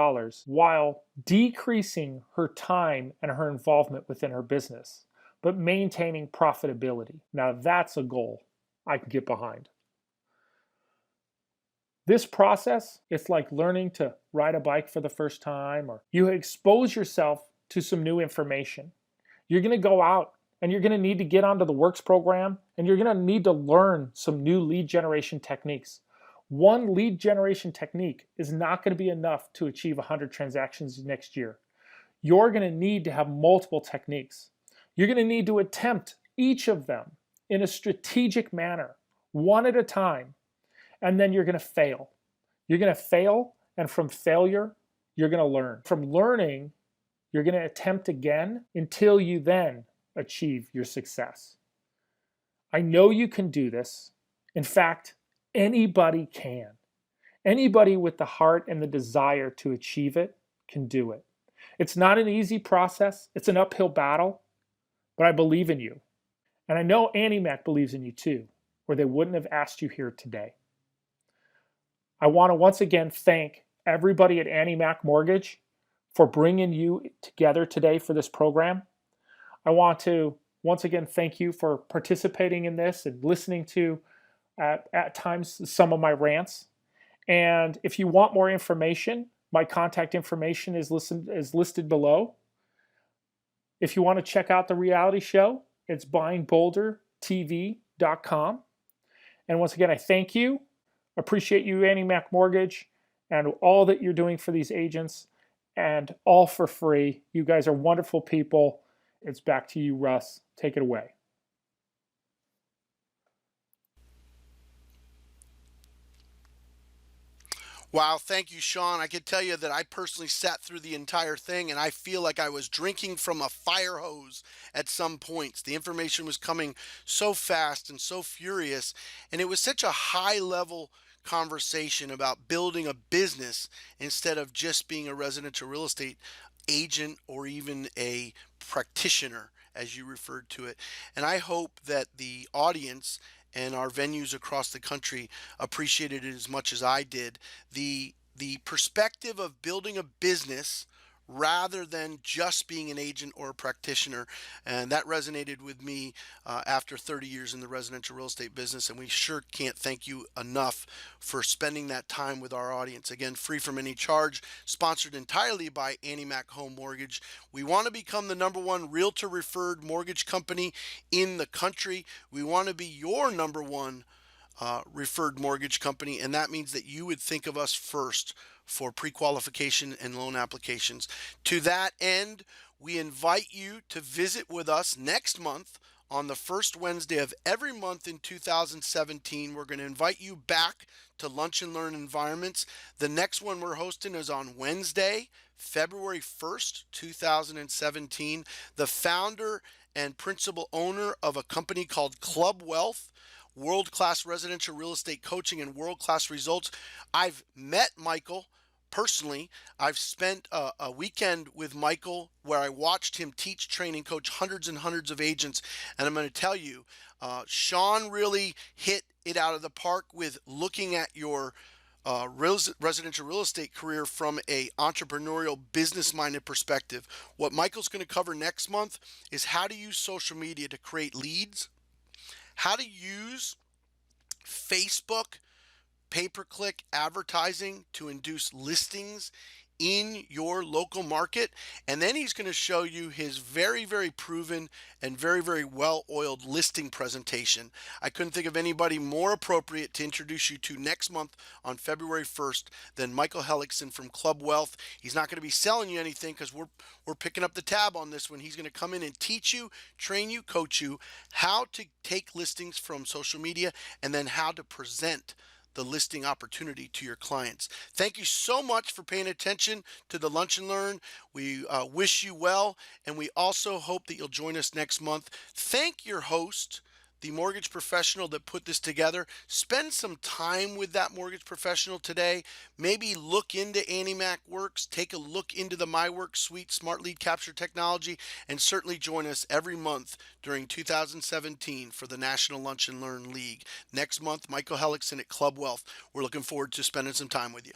while decreasing her time and her involvement within her business, but maintaining profitability. Now that's a goal I can get behind. This process, it's like learning to ride a bike for the first time, or you expose yourself to some new information. You're going to go out and you're going to need to get onto the Works program, and you're going to need to learn some new lead generation techniques. One lead generation technique is not going to be enough to achieve 100 transactions next year. You're going to need to have multiple techniques. You're going to need to attempt each of them in a strategic manner, one at a time, and then you're going to fail. You're going to fail, and from failure, you're going to learn. From learning, you're going to attempt again until you then achieve your success. I know you can do this. In fact, anybody can. Anybody with the heart and the desire to achieve it can do it. It's not an easy process. It's an uphill battle, but I believe in you. And I know Annie Mac believes in you too, or they wouldn't have asked you here today. I want to once again thank everybody at Annie Mac Mortgage for bringing you together today for this program. I want to once again thank you for participating in this and listening to at times some of my rants. And if you want more information, my contact information is listed below. If you want to check out the reality show, it's buyingboldertv.com. And once again, I thank you. Appreciate you, Annie Mac Mortgage, and all that you're doing for these agents, and all for free. You guys are wonderful people. It's back to you, Russ. Take it away. Wow, thank you, Sean. I can tell you that I personally sat through the entire thing and I feel like I was drinking from a fire hose at some points. The information was coming so fast and so furious, and it was such a high level conversation about building a business instead of just being a residential real estate agent or even a practitioner, as you referred to it. And I hope that the audience and our venues across the country appreciated it as much as I did. The perspective of building a business rather than just being an agent or a practitioner, and that resonated with me after 30 years in the residential real estate business. And we sure can't thank you enough for spending that time with our audience. Again, free from any charge, sponsored entirely by Annie Mac Home Mortgage. We want to become the #1 realtor referred mortgage company in the country. We want to be your #1 referred mortgage company, and that means that you would think of us first for pre-qualification and loan applications. To that end, we invite you to visit with us next month on the first Wednesday of every month in 2017. We're going to invite you back to Lunch and Learn environments. The next one we're hosting is on Wednesday, February 1st, 2017. The founder and principal owner of a company called Club Wealth, world-class residential real estate coaching and world-class results. I've met Michael Personally, I've spent a weekend with Michael where I watched him teach, train, and coach hundreds and hundreds of agents. And I'm going to tell you, Sean really hit it out of the park with looking at your residential real estate career from a entrepreneurial business minded perspective. What Michael's going to cover next month is how to use social media to create leads, how to use Facebook pay-per-click advertising to induce listings in your local market. And then he's going to show you his very, very proven and very, very well-oiled listing presentation. I couldn't think of anybody more appropriate to introduce you to next month on February 1st than Michael Hellickson from Club Wealth. He's not going to be selling you anything because we're picking up the tab on this one. He's going to come in and teach you, train you, coach you how to take listings from social media and then how to present the listing opportunity to your clients. Thank you so much for paying attention to the Lunch and Learn. We wish you well, and we also hope that you'll join us next month. Thank your host, the mortgage professional that put this together. Spend some time with that mortgage professional today. Maybe look into Annie Mac Works, take a look into the MyWorks Suite Smart Lead Capture technology, and certainly join us every month during 2017 for the National Lunch and Learn League. Next month, Michael Hellickson at Club Wealth. We're looking forward to spending some time with you.